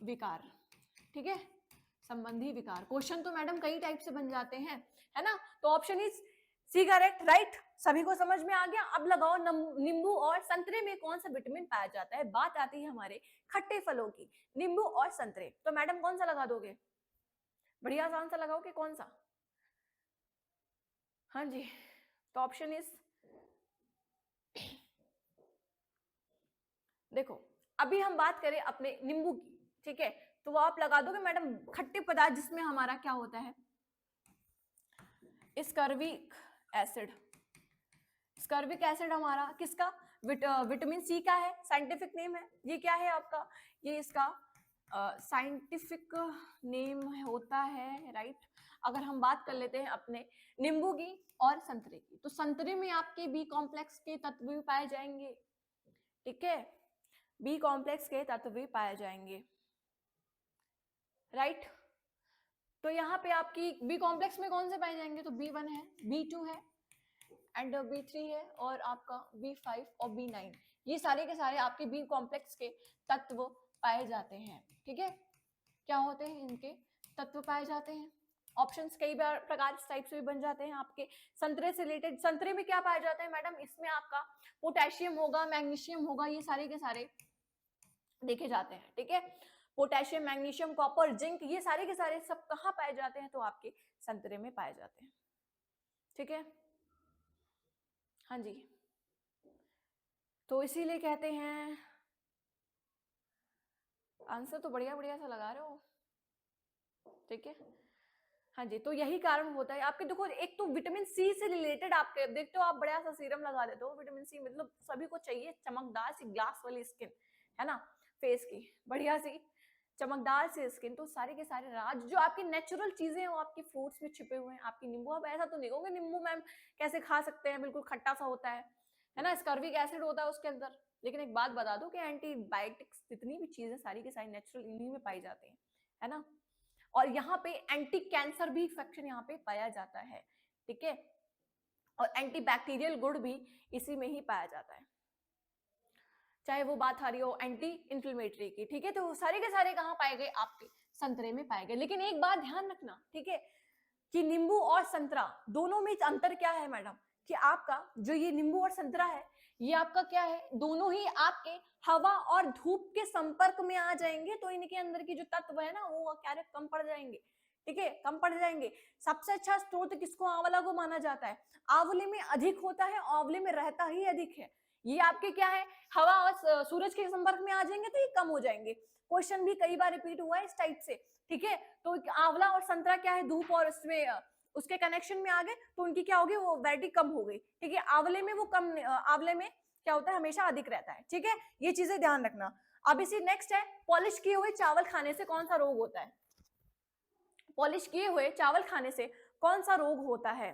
विकार, ठीक है, संबंधी विकार। क्वेश्चन तो मैडम कई टाइप से बन जाते हैं, है ना। तो option is C correct, right. सभी को समझ में आ गया। अब लगाओ नींबू और संतरे में कौन सा विटामिन पाया जाता है। बात आती है हमारे खट्टे फलों की, नींबू और संतरे। तो मैडम कौन सा लगा दोगे? बढ़िया आसान सा लगाओगे, कौन सा? हाँ जी, तो ऑप्शन इज, देखो अभी हम बात करें अपने नींबू की, ठीक है, तो वो आप लगा दोगे मैडम खट्टे पदार्थ जिसमें हमारा क्या होता है, स्कर्विक एसिड। स्कर्विक एसिड हमारा किसका? विटामिन सी का है, साइंटिफिक नेम है। ये क्या है आपका? ये इसका साइंटिफिक नेम होता है, राइट। अगर हम बात कर लेते हैं अपने नींबू की और संतरे की, तो संतरे में आपके बी कॉम्प्लेक्स के तत्व भी पाए जाएंगे, ठीक है, बी कॉम्प्लेक्स के तत्व भी पाए जाएंगे, राइट। तो यहाँ पे आपकी बी कॉम्प्लेक्स में कौन से पाए जाएंगे? तो B1 है, B2 है एंड B3 है, और आपका B5 और B9, ये सारे के सारे आपके बी कॉम्प्लेक्स के तत्व पाए जाते हैं, ठीक है। क्या होते हैं? इनके तत्व पाए जाते हैं। ऑप्शंस कई बार प्रकार इस टाइप से भी बन जाते हैं आपके संतरे से रिलेटेड। संतरे में क्या पाया जाता है मैडम? इसमें आपका पोटेशियम होगा, मैग्नीशियम होगा, ये सारे के सारे देखे जाते हैं, ठीक है। पोटेशियम, मैग्नीशियम, कॉपर, जिंक, ये सारे के सारे सब कहाँ पाए जाते हैं? तो आपके संतरे में पाए जाते हैं, ठीक है। हाँ जी, तो इसीलिए कहते हैं, आंसर तो बढ़िया बढ़िया सा लगा रहे हो, ठीक है। हाँ जी, तो यही कारण होता है आपके। देखो एक तो विटामिन सी से रिलेटेड आपके देखते हो, आप बड़ा सा सीरम लगा देते हो, विटामिन सी मतलब सभी को चाहिए, चमकदार सी ग्लास वाली स्किन, है ना, फेस की बढ़िया सी चमकदार सी स्किन। तो सारे के सारे राज जो आपकी नेचुरल चीजें हैं वो आपके फ्रूट्स में छिपे हुए हैं, आपकी नींबू। अब ऐसा तो नहीं कहोगे नींबू मैम कैसे खा सकते हैं, बिल्कुल खट्टा सा होता है ना, स्कर्विक एसिड होता है उसके अंदर। लेकिन एक बात बता दो कि एंटीबायोटिक्स जितनी भी चीजें सारी की सारी नेचुरल इन्हीं में पाई जाती है ना। और यहाँ पे एंटी कैंसर भी इफेक्शन यहाँ पे पाया जाता है, ठीक है, और एंटी बैक्टीरियल गुण भी इसी में ही पाया जाता है, चाहे वो बात आ रही हो एंटी इंफ्लेमेटरी की, ठीक है। तो सारे के सारे कहाँ पाए गए? आपके संतरे में पाए गए। लेकिन एक बात ध्यान रखना, ठीक है, कि नींबू और संतरा दोनों में अंतर क्या है मैडम, कि आपका जो ये नींबू और संतरा है, ये आपका क्या है, दोनों ही आपके हवा और धूप के संपर्क में आ जाएंगे, तो इनके अंदर की जो तत्व है ना वो क्या है, कम पड़ जाएंगे, ठीक है, कम पड़ जाएंगे। सबसे अच्छा स्रोत किसको? आंवला को माना जाता है। आंवले में अधिक होता है, आंवले में रहता ही अधिक है। ये आपके क्या है, हवा और सूरज के संपर्क में आ जाएंगे तो ये कम हो जाएंगे। क्वेश्चन भी कई बार रिपीट हुआ है इस टाइप से, ठीक है। तो आंवला और संतरा क्या है, धूप और उसमें उसके कनेक्शन में आ गए तो उनकी क्या होगी, वो वैरायटी कम हो गई, ठीक है। आंवले में वो कम, आंवले में क्या होता है, हमेशा अधिक रहता है, ठीक है। ये चीजें ध्यान रखना। अब इसी नेक्स्ट है, पॉलिश किए हुए चावल खाने से कौन सा रोग होता है? पॉलिश किए हुए चावल खाने से कौन सा रोग होता है?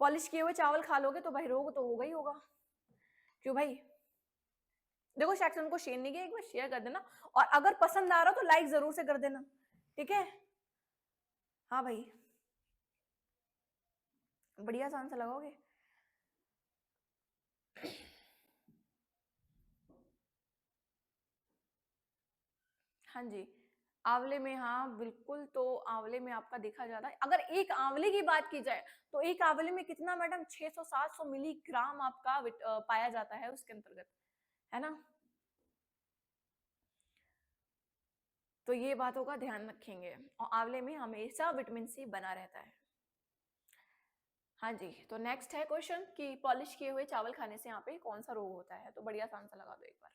पॉलिश किए हुए चावल खा लोगे तो भाई रोग तो होगा ही होगा। क्यों भाई? देखो सेक्शन को शेयर नहीं किया, एक बार शेयर कर देना, और अगर पसंद आ रहा हो तो लाइक जरूर से कर देना, ठीक है। हाँ भाई, बढ़िया सा आंसर लगाओगे। हाँ जी, आंवले में, हाँ बिल्कुल, तो आंवले में आपका देखा जाता है, अगर एक आंवले की बात की जाए तो एक आंवले में कितना मैडम, 600-700 मिलीग्राम आपका पाया जाता है उसके अंतर्गत, है ना। तो ये बातों का ध्यान रखेंगे, और आंवले में हमेशा विटामिन सी बना रहता है। हाँ जी, तो नेक्स्ट है क्वेश्चन कि पॉलिश किए हुए चावल खाने से यहाँ पे कौन सा रोग होता है, तो बढ़िया सा आंसर लगा दो एक बार।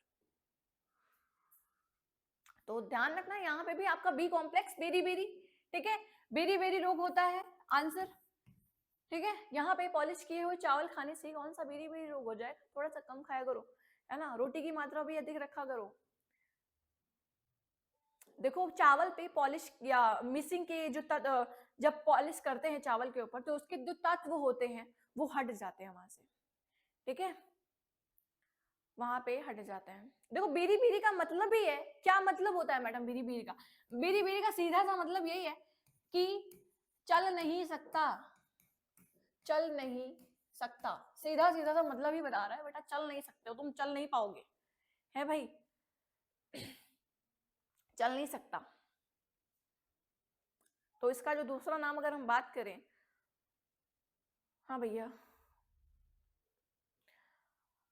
तो ध्यान रखना यहाँ पे भी आपका बी कॉम्प्लेक्स, बेरी बेरी, ठीक है, बेरी बेरी रोग होता है आंसर, ठीक है। यहाँ पे पॉलिश किए हुए चावल खाने से कौन सा बेरी बेरी रोग हो जाए, थोड़ा सा कम खाया करो, है ना, रोटी की मात्रा भी अधिक रखा करो। देखो चावल पे पॉलिश या मिसिंग के जो जब पॉलिश करते हैं चावल के ऊपर तो उसके जो तत्व होते हैं वो हट जाते हैं वहां से, ठीक है, वहां पे हट जाते हैं। देखो बीरी बीरी का मतलब ही है, क्या मतलब होता है मैडम बीरी बीरी का? बीरी बीरी का सीधा सा मतलब यही है कि चल नहीं सकता, चल नहीं सकता, सीधा सीधा सा मतलब ही बता रहा है बेटा, चल नहीं सकते हो तुम, चल नहीं पाओगे, है भाई, चल नहीं सकता। तो इसका जो दूसरा नाम अगर हम बात करें, हाँ भैया,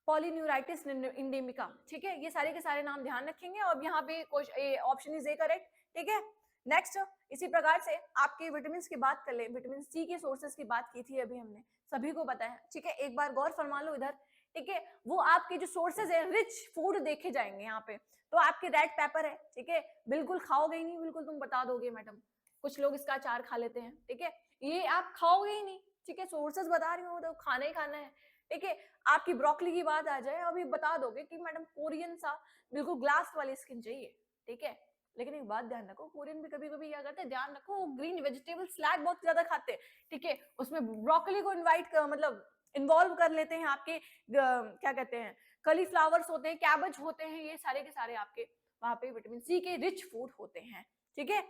पॉलीन्यूराइटिस इंडेमिका, ठीक है, ये सारे के सारे नाम ध्यान रखेंगे। और यहाँ पे ऑप्शन इज ए करेक्ट, ठीक है। नेक्स्ट, इसी प्रकार से आपके विटामिन की बात कर ले, विटामिन सी के सोर्सेज की बात की थी अभी हमने, सभी को पता है, ठीक है, एक बार गौर फरमा लो इधर, ठीक है, वो आपके जो सोर्सेज है रिच फूड देखे जाएंगे यहाँ पे। तो आपके रेड पेपर है, ठीक है, बिल्कुल खाओगे ही नहीं, बिल्कुल तुम बता दोगे मैडम, कुछ लोग इसका अचार खा लेते हैं, ठीक है, ये आप खाओगे ही नहीं, ठीक है, सोर्सेज बता रही हूँ तो खाना ही खाना है, ठीक है। आपकी ब्रोकली की बात आ जाए, अभी बता दोगे कि मैडम कोरियन सा बिल्कुल ग्लास वाली स्किन चाहिए, ठीक है, लेकिन एक बात ध्यान रखो, कोरियन भी कभी कभी क्या करते हैं, ध्यान रखो, वो ग्रीन वेजिटेबल सलाद बहुत ज्यादा खाते हैं, ठीक है, उसमें ब्रोकली को मतलब इन्वॉल्व कर लेते हैं, आपके क्या कहते हैं, कलीफ्लावर्स होते हैं, कैबेज होते हैं, ये सारे के सारे आपके वहां पे विटामिन सी के रिच फूड होते हैं, ठीक है।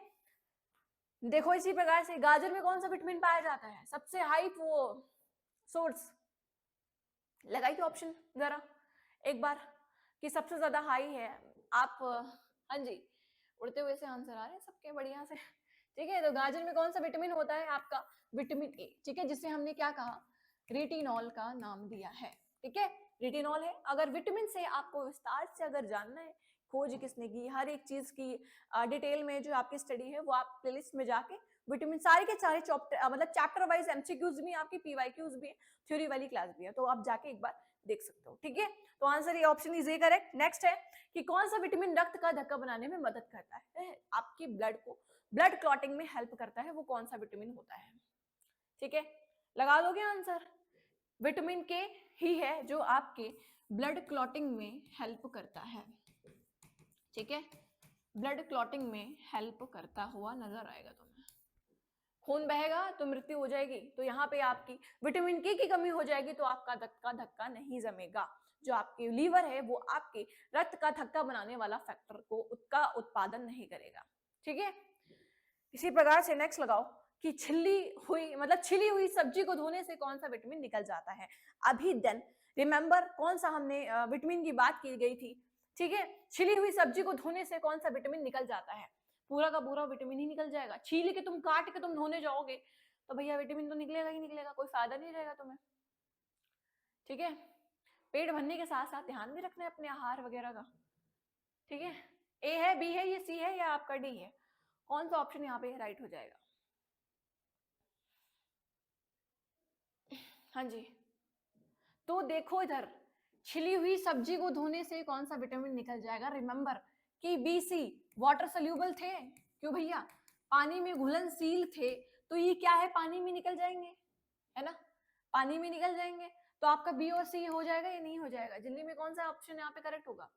देखो इसी प्रकार से गाजर में कौन सा विटामिन पाया जाता है, सबसे हाई वो सोर्स, लगाई थी ऑप्शन जरा एक बार कि सबसे ज्यादा हाई है, आप हाँ जी, उड़ते हुए से आंसर आ रहे हैं सबके बढ़िया से, ठीक है। तो गाजर में कौन सा विटामिन होता है आपका, विटामिन ए, ठीक है, जिसे हमने क्या कहा, रेटिनॉल का नाम दिया है, ठीक है, रेटिनॉल है। अगर विटामिन से आपको विस्तार से अगर जानना है, खोज किसने की, हर एक चीज की डिटेल में जो आपकी स्टडी है वो आप प्लेलिस्ट में जाके विटामिन सारे के सारे मतलब चैप्टर वाइज एमसीक्यूज भी आपकी पीवाईक्यूज भी है, थ्योरी वाली क्लास भी है, तो आप जाके एक बार देख सकते हो, ठीक है। तो आंसर ये option is A correct. Next है कि कौन सा विटामिन रक्त का धक्का बनाने में मदद करता है, आपकी ब्लड को ब्लड क्लॉटिंग में हेल्प करता है, वो कौन सा विटामिन होता है, ठीक है, लगा दोगे आंसर, विटामिन के ही है जो आपके ब्लड क्लॉटिंग में हेल्प करता है, ठीक है, ब्लड क्लॉटिंग में हेल्प करता हुआ नजर आएगा तुम्हें, खून बहेगा तो मृत्यु हो जाएगी, तो यहाँ पे आपकी विटामिन के की कमी हो जाएगी तो आपका रक्त का धक्का नहीं जमेगा, जो आपके लीवर है वो आपके रक्त का धक्का बनाने वाला फैक्टर को उसका उत्पादन नहीं करेगा, ठीक है। इसी प्रकार से नेक्स्ट लगाओ कि छिली हुई सब्जी को धोने से कौन सा विटामिन निकल जाता है, अभी देन रिमेंबर कौन सा हमने विटामिन की बात की गई थी, ठीक है, छिली हुई सब्जी को धोने से कौन सा विटामिन निकल जाता है, पूरा का पूरा विटामिन ही निकल जाएगा, छील के तुम काट के तुम धोने जाओगे तो भैया विटामिन तो निकलेगा ही निकलेगा, कोई फायदा नहीं रहेगा तुम्हें, ठीक है। पेट भरने के साथ साथ ध्यान भी रखना है अपने आहार वगैरह का, ठीक है। ए है, बी है, ये सी है या आपका डी है, कौन सा ऑप्शन यहाँ पे राइट हो जाएगा, हाँ जी। तो देखो इधर, छिली हुई सब्जी को धोने से कौन सा विटामिन निकल जाएगा, रिमेंबर कि बी सी वाटर सोल्यूबल थे, क्यों भैया, पानी में घुलनशील थे, तो ये क्या है, पानी में निकल जाएंगे, है ना, पानी में निकल जाएंगे, तो आपका बी और सी हो जाएगा या नहीं हो जाएगा, जल्दी में कौन सा ऑप्शन यहाँ पे करेक्ट होगा,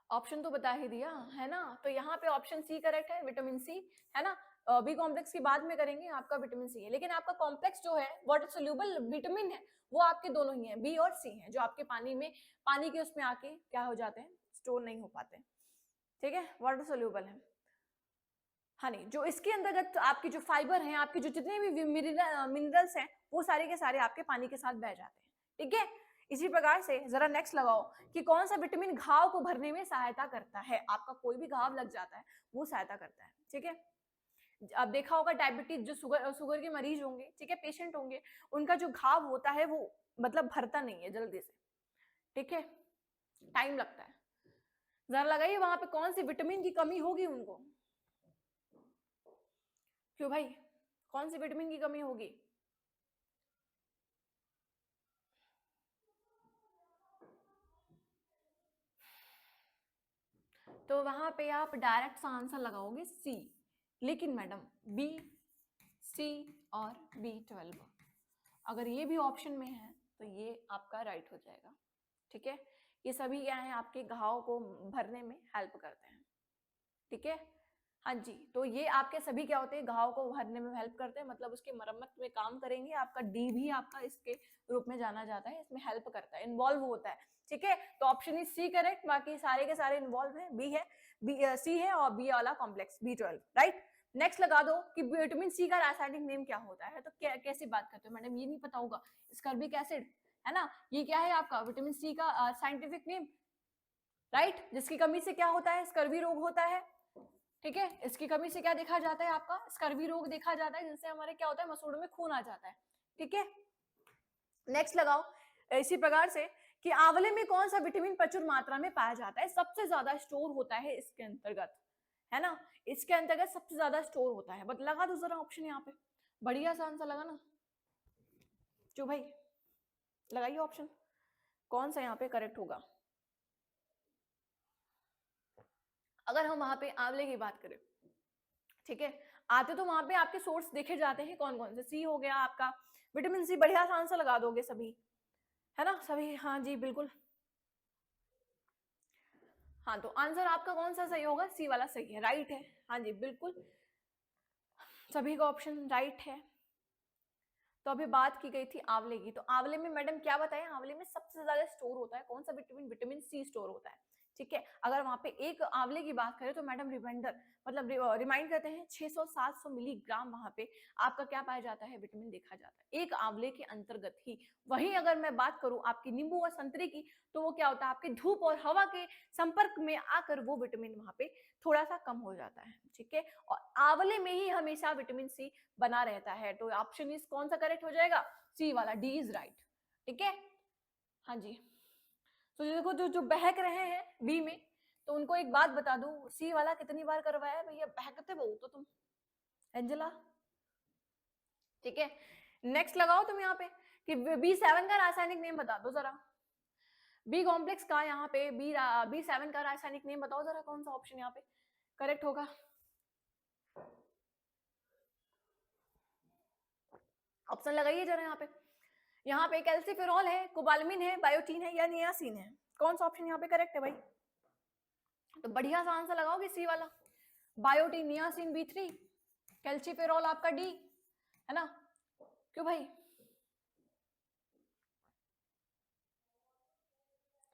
ऑप्शन तो बता ही दिया है ना, तो यहाँ पे ऑप्शन सी करेक्ट है, विटामिन सी, है ना। बी कॉम्प्लेक्स की बाद में करेंगे, आपका विटामिन सी है, लेकिन आपका कॉम्प्लेक्स जो है वाटर सोल्यूबल विटामिन है वो आपके दोनों ही हैं, बी और सी हैं, जो आपके पानी के उसमें आके क्या हो जाते हैं, स्टोर नहीं हो पाते, ठीक है, वाटर सोल्यूबल है। हाँ नहीं, जो इसके अंतर्गत आपकी जो फाइबर हैं, आपके जो जितने भी मिनरल्स हैं वो सारे के सारे आपके पानी के साथ बह जाते हैं, ठीक है। इसी प्रकार से जरा नेक्स्ट लगाओ कि कौन सा विटामिन घाव को भरने में सहायता करता है, आपका कोई भी घाव लग जाता है वो सहायता करता है, ठीक है। अब देखा होगा डायबिटीज जो शुगर के मरीज होंगे, ठीक है, पेशेंट होंगे, उनका जो घाव होता है वो मतलब भरता नहीं है जल्दी से, ठीक है, टाइम लगता है, जरा लगाइए वहां पे कौन सी विटामिन की कमी होगी उनको, क्यों भाई, कौन सी विटामिन की कमी होगी, तो वहां पे आप डायरेक्ट सा आंसर लगाओगे सी, लेकिन मैडम बी, सी और B12, अगर ये भी ऑप्शन में है तो ये आपका राइट हो जाएगा, ठीक है, ये सभी क्या है आपके घाव को भरने में हेल्प करते हैं, ठीक है। हाँ जी, तो ये आपके सभी क्या होते हैं, घाव को भरने में हेल्प करते हैं, मतलब उसकी मरम्मत में काम करेंगे। आपका डी भी आपका इसके रूप में जाना जाता है, इसमें हेल्प करता है, इन्वॉल्व होता है, ठीक है। तो ऑप्शन इज सी करेक्ट, बाकी सारे के सारे इन्वॉल्व है, बी है, सी है और बी वाला कॉम्प्लेक्स B12, राइट। नेक्स्ट लगा दो कि विटामिन सी का रासायनिक नेम क्या होता है, तो कैसे बात करते हो मैडम, ये नहीं पता होगा, स्कर्बिक एसिड है ना, ये क्या है आपका विटामिन सी का साइंटिफिक नेम, राइट, जिसकी कमी से क्या होता है, स्कर्वी रोग होता है, ठीक है। इसकी कमी से क्या देखा जाता है, आपका स्कर्वी रोग देखा जाता है, जिससे हमारे क्या होता है, मसूड़ों में खून आ जाता है, ठीक है। नेक्स्ट लगाओ इसी प्रकार से कि आंवले में कौन सा विटामिन प्रचुर मात्रा में पाया जाता है, सबसे ज्यादा स्टोर होता है इसके अंतर्गत, है ना, इसके अंतर्गत सबसे ज्यादा स्टोर होता है। बट लगा दो जरा ऑप्शन यहाँ पे, बढ़िया सा आंसर लगा ना जो भाई, लगाइए ऑप्शन, कौन सा यहाँ पे करेक्ट होगा। अगर हम वहां पे आंवले की बात करें, ठीक है, आते तो वहां पे आपके सोर्स देखे जाते हैं कौन कौन से, सी हो गया आपका, विटामिन सी, बढ़िया सा आंसर लगा दोगे सभी, है ना सभी, हाँ जी बिल्कुल। हाँ तो आंसर आपका कौन सा सही होगा, सी वाला सही है, राइट है, हाँ जी बिल्कुल, सभी का ऑप्शन राइट है। तो अभी बात की गई थी आंवले की, तो आंवले में मैडम क्या बताया, आंवले में सबसे ज्यादा स्टोर होता है कौन सा विटामिन, विटामिन सी स्टोर होता है, ठीक है। अगर वहां पे एक आंवले की बात करें तो मैडम रिमाइंडर मतलब रिमाइंड करते हैं 600-700 मिलीग्राम वहां पे आपका क्या पाया जाता है, विटामिन देखा जाता है एक आंवले के अंतर्गत ही। वहीं अगर मैं बात करूं आपकी नींबू और संतरे की, तो वो क्या होता है, आपके धूप और हवा के संपर्क में आकर वो विटामिन वहां पे थोड़ा सा कम हो जाता है, ठीक है। और आंवले में ही हमेशा विटामिन सी बना रहता है, तो ऑप्शन इज कौन सा करेक्ट हो जाएगा, सी वाला, डी इज राइट, ठीक है। हाँ जी, तो देखो जो जो बहक रहे हैं बी में, तो उनको एक बात बता दूं, सी वाला कितनी बार करवाया भैया, बहकते बहुत तो तुम एंजेला, ठीक है। नेक्स्ट लगाओ तुम यहाँ पे कि B7 का रासायनिक नेम बता दो जरा, बी कॉम्प्लेक्स का यहाँ पे B7 का रासायनिक नेम बताओ जरा, कौन सा ऑप्शन यहाँ पे करेक्ट होगा। ऑप्शन लगाइए जरा यहाँ पे कैल्सीफेरॉल है, कोबालमिन है, बायोटीन है या नियासिन है, कौन सा ऑप्शन यहाँ पे करेक्ट है भाई। तो बढ़िया सा आंसर लगाओगे सी वाला, बायोटीन, नियासिन B3, कैल्सीफेरॉल आपका डी, है ना, क्यों भाई,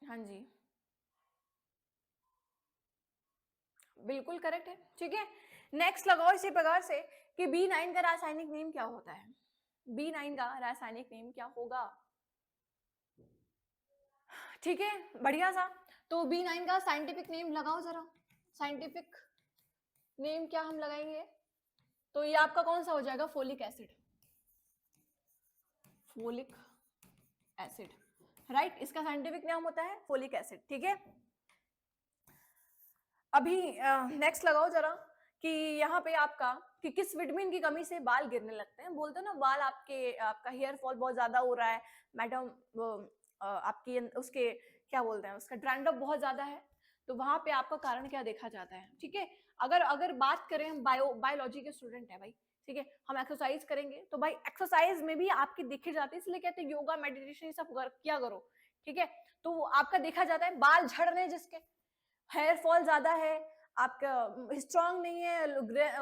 हाँ जी बिल्कुल करेक्ट है, ठीक है। नेक्स्ट लगाओ इसी प्रकार से कि B9 का रासायनिक नेम क्या होता है, B9 का रासायनिक नेम क्या होगा, ठीक है, बढ़िया सा। तो B9 का साइंटिफिक नेम लगाओ जरा, साइंटिफिक नेम क्या हम लगाएंगे, तो ये आपका कौन सा हो जाएगा, folic acid, folic acid, right, इसका साइंटिफिक नाम होता है फोलिक एसिड, ठीक है। अभी नेक्स्ट लगाओ जरा कि यहाँ पे आपका कि किस विटामिन की कमी से बाल गिरने लगते हैं, बोलते हैं ना बाल आपका हेयर फॉल बहुत ज्यादा हो रहा है मैडम, आपकी उसके क्या बोलते हैं, उसका ड्रैंड्रफ बहुत ज्यादा है, तो वहां पे आपका कारण क्या देखा जाता है, ठीक है। अगर अगर बात करें, हम बायोलॉजी के स्टूडेंट है भाई, ठीक है, हम एक्सरसाइज करेंगे तो भाई एक्सरसाइज में भी आपकी देखे जाते हैं, इसलिए कहते हैं योगा मेडिटेशन ये सब किया करो, ठीक है। तो आपका देखा जाता है बाल झड़ रहे हैं जिसके, हेयर फॉल ज्यादा है, आपका स्ट्रांग नहीं है,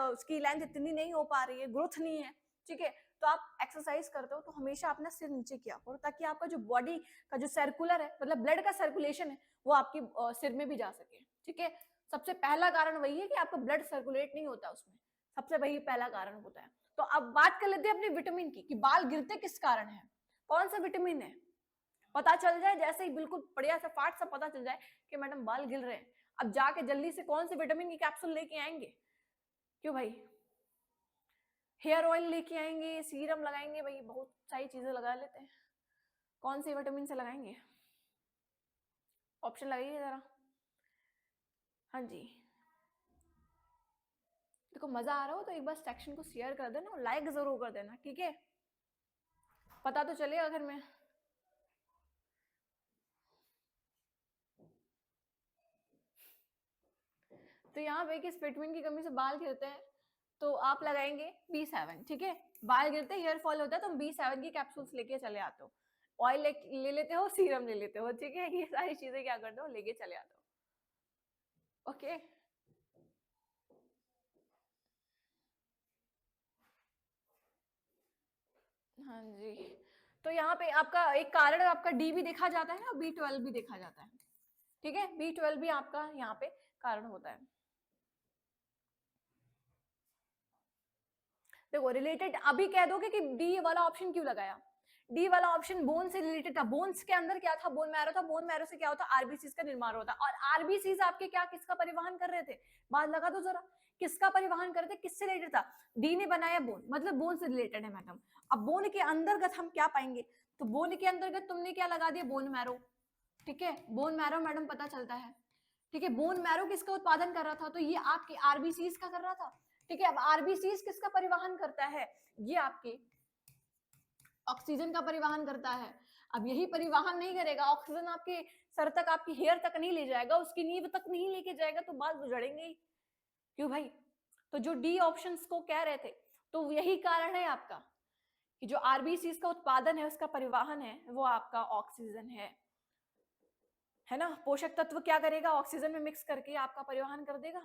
उसकी लेंथ इतनी नहीं हो पा रही है, ग्रोथ नहीं है, ठीक है। तो आप एक्सरसाइज करते हो तो हमेशा अपना सिर नीचे किया करो, ताकि आपका जो बॉडी का जो सर्कुलर है, मतलब ब्लड का सर्कुलेशन है, वो आपकी सिर में भी जा सके, ठीक है। सबसे पहला कारण वही है कि आपका ब्लड सर्कुलेट नहीं होता उसमें, सबसे वही पहला कारण होता है। तो अब बात कर लेते हैं अपने विटामिन की कि बाल गिरते किस कारण है, कौन सा विटामिन है, पता चल जाए जैसे ही बिल्कुल बढ़िया सा फाट सा पता चल जाए कि मैडम बाल गिर रहे हैं, अब जाके जल्दी से कौन से विटामिन की कैप्सूल लेके आएंगे, क्यों भाई, हेयर ऑयल लेके आएंगे, सीरम लगाएंगे, भाई बहुत सारी चीजें लगा लेते हैं, कौन से विटामिन से लगाएंगे, ऑप्शन लगाइए जरा, हाँ जी। देखो मजा आ रहा हो तो एक बार सेक्शन को शेयर कर देना और लाइक जरूर कर देना, ठीक है, पता तो चलेगा घर में। तो यहाँ पे किस विटामिन की कमी से बाल गिरते हैं, तो आप लगाएंगे B7, ठीक है। बाल गिरते हेयर फॉल होता है तो हम B7 की कैप्सूल्स लेके चले आते हो, ऑयल ले लेते हो, सीरम ले लेते हो, ठीक है, ये सारी चीजें क्या करते हो, लेके चले आते हो। ओके, हाँ जी। तो यहाँ पे आपका एक कारण आपका डी भी देखा जाता है और B12 भी देखा जाता है, ठीक है, B12 भी आपका यहाँ पे कारण होता है। देखो रिलेटेड अभी कह दोगे कि डी वाला ऑप्शन क्यों लगाया, डी वाला ऑप्शन बोन से रिलेटेड था, बोन्स के अंदर क्या था, बोन मैरो था, बोन मैरो से क्या होता, आरबीसीज का निर्माण होता, और आरबीसीज आपके क्या किसका परिवहन कर रहे थे, बात लगा दो जरा, किसका परिवहन कर रहे थे, किससे रिलेटेड था, डी ने बनाया बोन, मतलब बोन से रिलेटेड है मैडम। अब बोन के अंतर्गत हम क्या पाएंगे, तो बोन के अंतर्गत तुमने क्या लगा दिया, बोन मैरो, ठीक है, बोन मैरो मैडम पता चलता है, ठीक है, बोन मैरो किसका उत्पादन कर रहा था, तो ये आपके आरबीसीज का कर रहा था, ठीक है। अब आरबीसीज किसका परिवहन करता है, ये आपके ऑक्सीजन का परिवहन करता है। अब यही परिवहन नहीं करेगा, ऑक्सीजन आपके सर तक, आपकी हेयर तक नहीं ले जाएगा, उसकी नींव तक नहीं लेके जाएगा, तो बाल उजड़ेंगे ही, क्यों भाई। तो जो डी ऑप्शंस को कह रहे थे, तो यही कारण है आपका कि जो आरबीसीज का उत्पादन है, उसका परिवहन है, वो आपका ऑक्सीजन है ना। पोषक तत्व क्या करेगा, ऑक्सीजन में मिक्स करके आपका परिवहन कर देगा,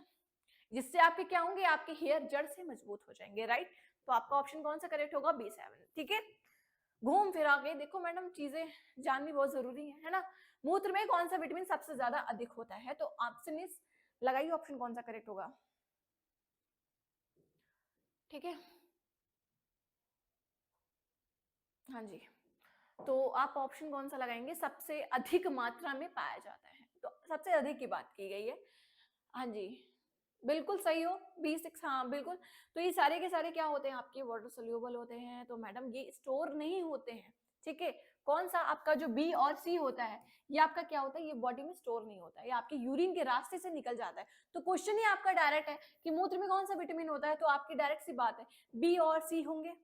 जिससे आपके क्या होंगे, आपके हेयर जड़ से मजबूत हो जाएंगे, राइट। तो आपका ऑप्शन कौन सा करेक्ट होगा, B7, ठीक है। घूम फिरा के देखो मैडम, चीजें जाननी बहुत जरूरी है ना। मूत्र में कौन सा विटामिन सबसे ज्यादा अधिक होता है, तो ऑप्शन इज, लगाइए ऑप्शन कौन सा करेक्ट होगा, ठीक है, हाँ जी। तो आप ऑप्शन कौन सा लगाएंगे, सबसे अधिक मात्रा में पाया जाता है, तो सबसे अधिक की बात की गई है, हाँ जी, बिल्कुल सही हो, B6, हाँ बिल्कुल। तो ये सारे के सारे क्या होते हैं, आपके वाटर सोल्यूबल होते हैं, तो मैडम ये स्टोर नहीं होते हैं, ठीक है। कौन सा आपका जो B और C होता है, ये आपका क्या होता है, ये बॉडी में स्टोर नहीं होता है, ये आपके यूरिन के रास्ते से निकल जाता है। तो क्वेश्चन ही आपका डायरेक्ट है कि मूत्र में कौन सा विटामिन होता है, तो आपकी डायरेक्ट सी बात है, B और C होंगे,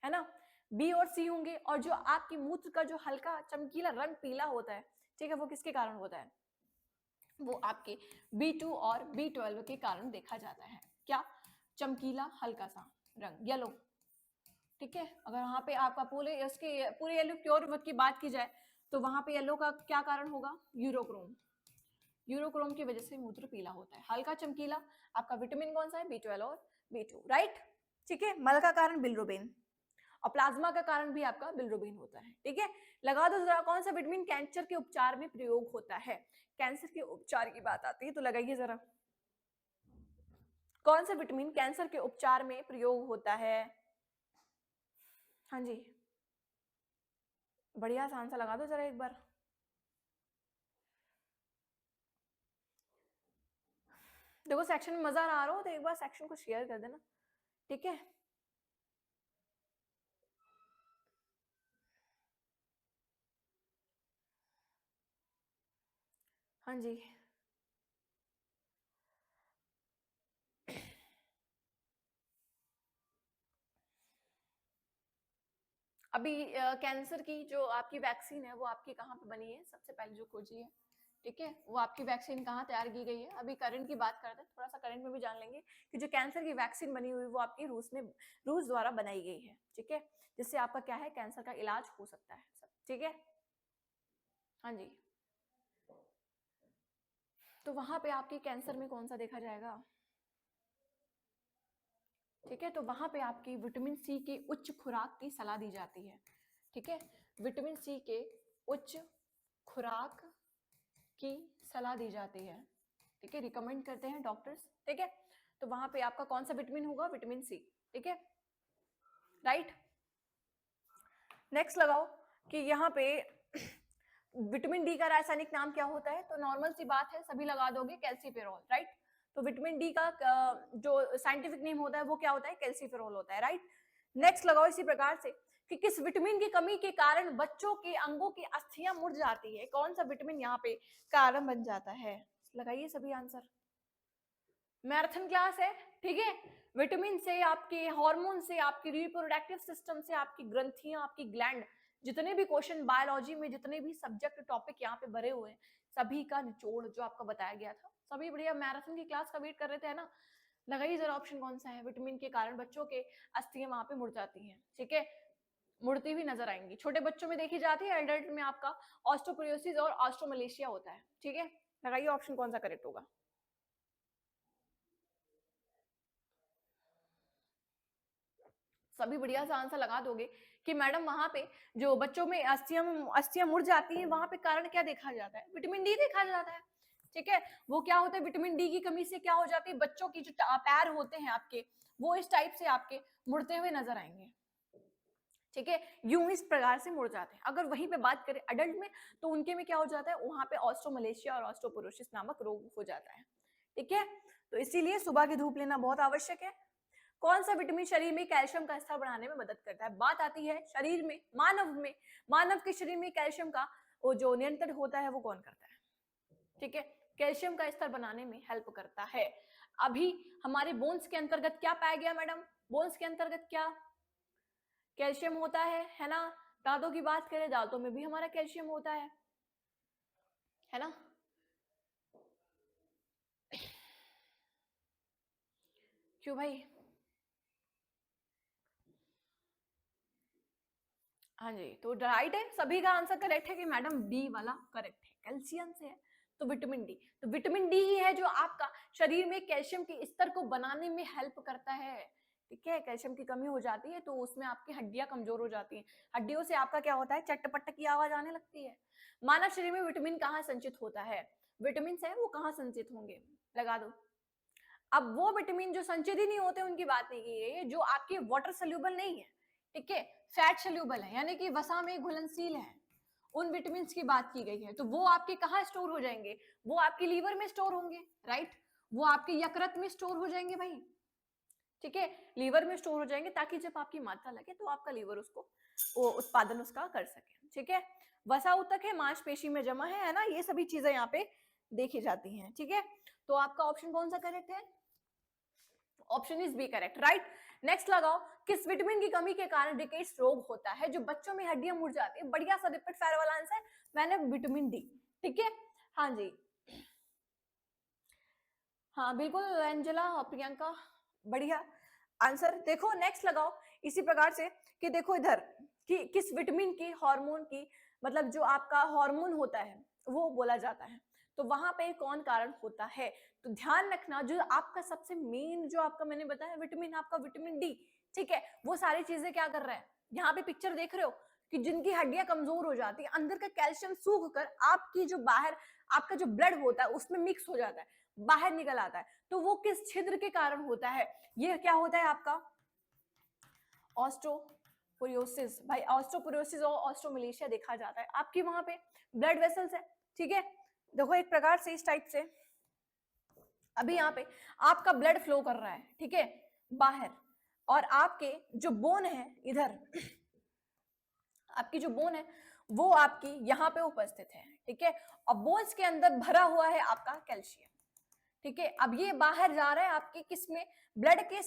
है ना, B और C होंगे। और जो आपकी मूत्र का जो हल्का चमकीला रंग पीला होता है, ठीक है, वो किसके कारण होता है, वो आपके B2 और B12 के कारण देखा जाता है, क्या, चमकीला हल्का सा रंग, येलो, ठीक है। अगर वहां पे आपका पूरे येलो प्योर की बात की जाए, तो वहां पे येलो का क्या कारण होगा, यूरोक्रोम, यूरोक्रोम की वजह से मूत्र पीला होता है, हल्का चमकीला। आपका विटामिन कौन सा है, B12 और B2, राइट, ठीक है। मल का कारण बिलिरुबिन, और प्लाज्मा का कारण भी आपका बिलिरुबिन होता है, ठीक है। लगा दो जरा, कौन सा विटामिन कैंसर के उपचार में प्रयोग होता है, कैंसर के उपचार की बात आती है तो लगाइए जरा, कौन सा विटामिन कैंसर के उपचार में प्रयोग होता है, हाँ जी, बढ़िया आसान सा लगा दो जरा एक बार। देखो सेक्शन में मजा आ रहा हो तो एक बार सेक्शन को शेयर कर देना, ठीक है। हाँ जी, अभी कैंसर की जो आपकी वैक्सीन है, वो आपकी कहाँ पे बनी है, सबसे पहले जो खोजी है, ठीक है, वो आपकी वैक्सीन कहाँ तैयार की गई है। अभी करंट की बात करते हैं, थोड़ा सा करंट में भी जान लेंगे कि जो कैंसर की वैक्सीन बनी हुई वो आपकी रूस द्वारा बनाई गई है, ठीक है, जिससे आपका क्या है, कैंसर का इलाज हो सकता है सब, ठीक है, हाँ जी। तो वहां पे आपके कैंसर में कौन सा देखा जाएगा, ठीक है, तो वहां पे आपकी विटामिन सी की उच्च खुराक की सलाह दी जाती है, ठीक है, विटामिन सी के उच्च खुराक की सलाह दी जाती है, ठीक है, रिकमेंड करते हैं डॉक्टर्स, ठीक है। तो वहां पे आपका कौन सा विटामिन होगा, विटामिन सी, ठीक है, राइट। नेक्स्ट लगाओ कि यहाँ पे विटामिन डी का रासायनिक नाम क्या होता है, तो नॉर्मल सी बात है, सभी लगा दोगे, कैल्सीफेरॉल, राइट। तो विटामिन डी का जो साइंटिफिक नेम होता है वो क्या होता है, कैल्सीफेरॉल होता है, राइट। नेक्स्ट लगाओ इसी प्रकार से कि किस विटामिन की कमी के कारण बच्चों के अंगों की अस्थियां मुड़ जाती है, कौन सा विटामिन यहाँ पे कारण बन जाता है, लगाइए सभी आंसर। मैराथन क्लास है, ठीक है। विटामिन से, आपके हार्मोन से, आपकी रिप्रोडक्टिव सिस्टम से, आपकी ग्रंथियां, आपकी ग्लैंड, जितने भी क्वेश्चन बायोलॉजी में, जितने भी सब्जेक्ट टॉपिक यहाँ पे भरे हुए हैं, सभी का निचोड़ जो आपको बताया गया था, सभी बढ़िया मैराथन की क्लास का वेट कर रहे थे, है ना। लगाइए जरा ऑप्शन कौन सा है, विटामिन के कारण बच्चों के अस्थियां वहां पे मुड़ जाती हैं, ठीक है। मुड़ती हुई नजर आएंगी। छोटे बच्चों में देखी जाती है, एडल्ट में आपका ऑस्टोपोरोसिस और ऑस्ट्रोमलेशिया होता है। ठीक है, लगाइए ऑप्शन कौन सा करेक्ट होगा। सभी बढ़िया सा आंसर लगा दोगे कि मैडम वहां पे जो बच्चों में अस्थियां मुड़ जाती हैं, वहां पे कारण क्या देखा जाता है? विटामिन डी देखा जाता है। ठीक है, वो क्या होता है, विटामिन डी की कमी से क्या हो जाती है, बच्चों की जो पैर होते हैं आपके, वो इस टाइप से आपके मुड़ते हुए नजर आएंगे। ठीक है, यूं इस प्रकार से मुड़ जाते हैं। अगर वहीं पे बात करें अडल्ट में, तो उनके में क्या हो जाता है, वहां पे ऑस्ट्रोमलेशिया और ऑस्टोपोरोसिस नामक रोग हो जाता है। ठीक है, तो इसीलिए सुबह की धूप लेना बहुत आवश्यक है। कौन सा विटामिन शरीर में कैल्शियम का स्तर बढ़ाने में मदद करता है? बात आती है शरीर में, मानव के शरीर में कैल्शियम का वो जो नियंत्रण होता है वो कौन करता है? ठीक है, कैल्शियम का स्तर बनाने में हेल्प करता है। अभी हमारे बोन्स के अंतर्गत क्या पाया गया मैडम? बोन्स के अंतर्गत क्या कैल्शियम होता है ना? दांतों की बात करें, दांतों में भी हमारा कैल्शियम होता है ना? क्यों भाई? हाँ जी, तो राइट है, सभी का आंसर करेक्ट है कि मैडम डी वाला करेक्ट है, कैल्शियम से है। तो विटामिन डी, तो विटामिन डी ही है जो आपका शरीर में कैल्शियम के स्तर को बनाने में हेल्प करता है। ठीक है, कैल्शियम की कमी हो जाती है तो उसमें आपकी हड्डियां कमजोर हो जाती हैं, हड्डियों से आपका क्या होता है, चट्ट की आवाज आने लगती है। मानव शरीर में विटामिन कहाँ संचित होता है? विटामिन है वो कहाँ संचित होंगे, लगा दो। अब वो विटामिन जो संचित ही नहीं होते उनकी बात नहीं की है, जो आपके वाटर सोल्यूबल नहीं है, ठीक है, फैट सोल्यूबल है, यानी कि वसा में घुलनशील है, उन विटामिन की बात की गई है। तो वो आपके कहाँ स्टोर हो जाएंगे? वो आपके लीवर में स्टोर होंगे, राइट? वो आपके यकृत में स्टोर हो जाएंगे भाई। ठीक है, लीवर में स्टोर हो जाएंगे ताकि जब आपकी मात्रा लगे तो आपका लीवर उसको वो उत्पादन उसका कर सके। ठीक है, वसा ऊतक है, मांसपेशी में जमा है ना, ये सभी चीजें यहाँ पे देखी जाती हैं। ठीक है, तो आपका ऑप्शन कौन सा करेक्ट है? Option is B correct, right? Next लगाओ, किस विटामिन की कमी के कारण रिकेट्स रोग होता है, जो बच्चों में हड्डियां मुड़ जाती है? बढ़िया सा रिपीट फायर वाला आंसर मैंने, विटामिन डी। ठीक है, हाँ जी, हाँ बिल्कुल एंजेला और प्रियंका, बढ़िया आंसर। देखो नेक्स्ट लगाओ इसी प्रकार से कि देखो इधर कि किस विटामिन की, हार्मोन की, मतलब जो आपका हार्मोन होता है वो बोला जाता है, तो वहां पे कौन कारण होता है? तो ध्यान रखना, जो आपका सबसे मेन जो आपका मैंने बताया विटामिन, आपका विटामिन डी। ठीक है, वो सारी चीजें क्या कर रहा है, यहाँ पे पिक्चर देख रहे हो कि जिनकी हड्डियां कमजोर हो जाती है, अंदर का कैल्शियम सूख कर आपकी जो बाहर आपका जो ब्लड होता है उसमें मिक्स हो जाता है, बाहर निकल आता है। तो वो किस छिद्र के कारण होता है? ये क्या होता है आपका ऑस्ट्रोपोरोसिस। भाई ऑस्ट्रोपोरोसिस और ऑस्ट्रोमलेशिया देखा जाता है आपकी वहां पे ब्लड वेसल्स है। ठीक है, देखो एक प्रकार से इस टाइप से अभी यहाँ पे आपका ब्लड फ्लो कर रहा है, ठीक है, बाहर, और आपके जो बोन है इधर, आपकी जो बोन है वो आपकी यहाँ पे उपस्थित है। ठीक है, और बोन्स के अंदर भरा हुआ है आपका कैल्शियम। ठीक है, अब ये बाहर जा रहा है आपके किसमें, ब्लड के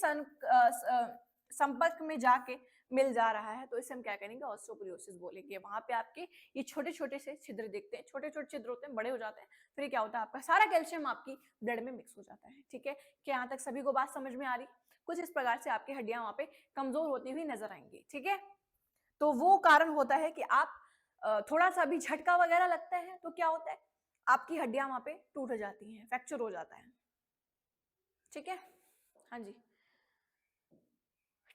संपर्क में जाके मिल जा रहा है, तो इसे हम क्या करेंगे, ऑस्टियोपोरोसिस बोलेंगे। वहां पे आपके ये छोटे छोटे से छिद्र दिखते हैं, छोटे छोटे छिद्र होते हैं, बड़े हो जाते हैं, फिर क्या होता है, आपका सारा कैल्शियम आपकी ब्लड में मिक्स हो जाता है। ठीक है, क्या यहाँ तक सभी को बात समझ में आ रही? कुछ इस प्रकार से आपकी हड्डियां वहां पे कमजोर होती हुई नजर आएंगी। ठीक है, तो वो कारण होता है कि आप थोड़ा सा भी झटका वगैरह लगता है तो क्या होता है, आपकी हड्डियां वहां पे टूट जाती हैं, फ्रैक्चर हो जाता है। ठीक है, हाँ जी,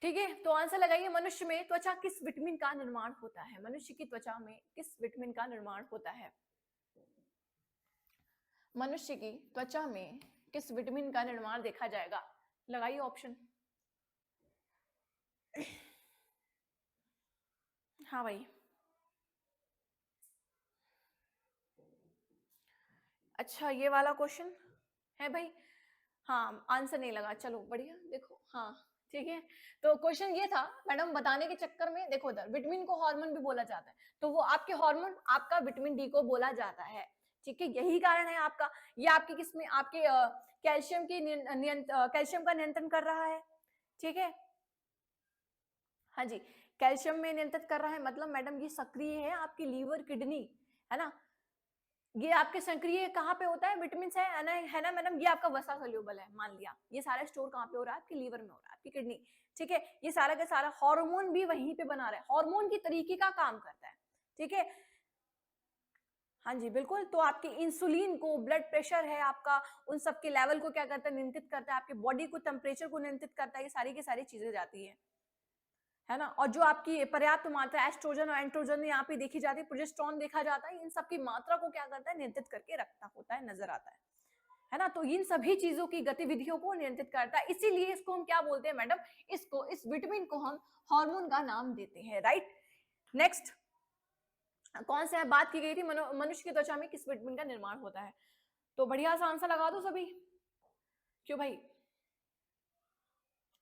ठीक है, तो आंसर लगाइए, मनुष्य में त्वचा किस विटामिन का निर्माण होता है? मनुष्य की त्वचा में किस विटामिन का निर्माण होता है? मनुष्य की त्वचा में किस विटामिन का निर्माण देखा जाएगा? लगाइए ऑप्शन। हाँ भाई, अच्छा ये वाला क्वेश्चन है भाई, हाँ आंसर नहीं लगा, चलो बढ़िया, देखो हाँ ठीक है, तो क्वेश्चन ये था मैडम, बताने के चक्कर में देखो इधर विटामिन को हार्मोन भी बोला जाता है, तो वो आपके हार्मोन आपका विटामिन डी को बोला जाता है। ठीक है, यही कारण है आपका, ये आपके किसमें, आपके कैल्शियम की कैल्शियम का नियंत्रण कर रहा है। ठीक है, हाँ जी, कैल्शियम में नियंत्रित कर रहा है, मतलब मैडम ये सक्रिय है आपकी लीवर किडनी, है ना, ये आपके सक्रिय कहाँ पे होता है, विटामिन है ना मैडम, ये आपका वसा सोल्यूबल है, मान लिया, ये सारा स्टोर कहाँ पे हो रहा है, आपके लीवर में हो रहा है। आपकी किडनी, ठीक है। ये सारा का सारा हार्मोन भी वहीं पे बना रहा है, हार्मोन की तरीके का काम करता है, ठीक है। हाँ जी बिल्कुल। तो आपके इंसुलिन को, ब्लड प्रेशर है आपका, उन सब के लेवल को क्या करता है, नियंत्रित करता है, आपके बॉडी को टेम्परेचर को नियंत्रित करता है, ये सारी की सारी चीजें जाती है ना। और जो आपकी पर्याप्त मात्रा एस्ट्रोजन और एंड्रोजन यहाँ पे देखी जाती है, प्रोजेस्टेरोन देखा जाता है, इन सब की मात्रा को क्या करता है, नियंत्रित करके रखता होता है, नजर आता है ना। तो इन सभी चीजों की गतिविधियों को नियंत्रित करता है, इसीलिए इसको हम क्या बोलते हैं मैडम, इसको, इस विटामिन को हम हार्मोन का नाम देते हैं, राइट। नेक्स्ट कौन सा है, बात की गई थी मनुष्य की त्वचा में किस विटामिन का निर्माण होता है, तो बढ़िया सा आंसर लगा दो सभी, क्यों भाई,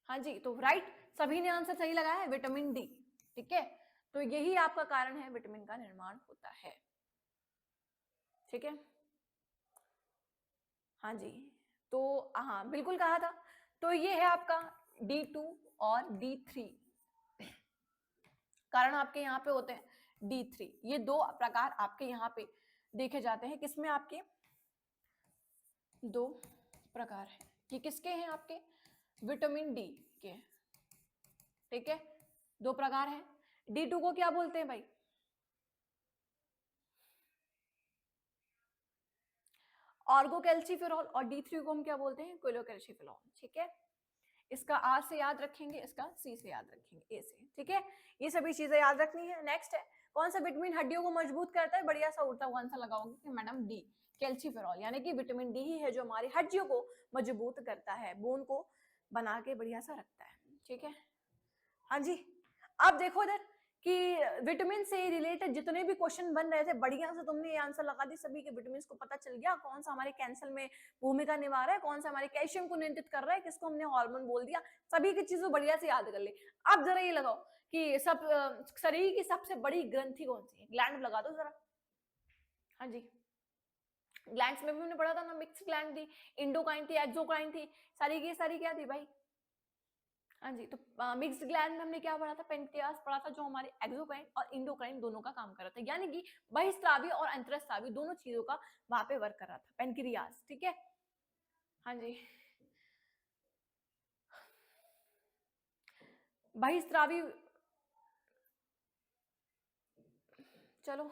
हाँ जी, तो राइट, सभी ने आंसर सही लगाया है, विटामिन डी, ठीक है। तो यही आपका कारण है, विटामिन का निर्माण होता है, ठीक है। हाँ जी, तो हाँ बिल्कुल कहा था। तो ये है आपका D2 और D3, कारण आपके यहाँ पे होते हैं D3, ये दो प्रकार आपके यहाँ पे देखे जाते हैं, किसमें, आपके दो प्रकार है, ये किसके हैं, आपके विटामिन डी के, ठीक है, दो प्रकार है। D2 को क्या बोलते हैं भाई, ऑर्गोकैल्सिफेरॉल, और D3 को हम क्या बोलते हैं, कोलोकैल्सिफेरॉल, ठीक है। इसका आर से याद रखेंगे, इसका सी से याद रखेंगे, ए से, ठीक है। ये सभी चीजें याद रखनी है। नेक्स्ट है, कौन सा विटामिन हड्डियों को मजबूत करता है, बढ़िया सा उड़ता हुआ आंसर लगाओगे कि मैडम डी, कैल्सिफेरॉल, यानी कि विटामिन डी ही है जो हमारी हड्डियों को मजबूत करता है, बोन को बना के बढ़िया सा रखता है, ठीक है। हाँ जी, अब देखो इधर कि विटामिन से रिलेटेड जितने भी क्वेश्चन बन रहे थे, बढ़िया से तुमने ये आंसर लगा दी, सभी के विटामिन को पता चल गया, कौन सा हमारे कैंसर में भूमिका निभा रहा है, कौन सा हमारे कैल्शियम को नियंत्रित कर रहा है, किसको हमने हार्मोन बोल दिया, सभी की चीजों बढ़िया से याद कर ले। अब जरा ये लगाओ कि सब शरीर की सबसे बड़ी ग्रंथि कौन सी है, ग्लैंड लगा दो जरा। हाँ जी, ग्लैंड्स में भी हमने पढ़ा था ना, मिक्स ग्लैंड थी, इंडोक्राइन थी, एक्सोक्राइन थी, सारी की सारी क्या थी भाई, हाँ जी। तो मिक्स्ड ग्लैंड में हमने क्या पढ़ा था, पेनक्रियास पढ़ा था, जो हमारे एक्सोक्राइन और इंडोक्राइन दोनों का काम कर रहा था, यानी कि बहिस्रावी और अंतरस्रावी दोनों चीजों का वहां पे वर्क कर रहा था पेनक्रियास, ठीक है। हाँ जी, बहिस्रावी, चलो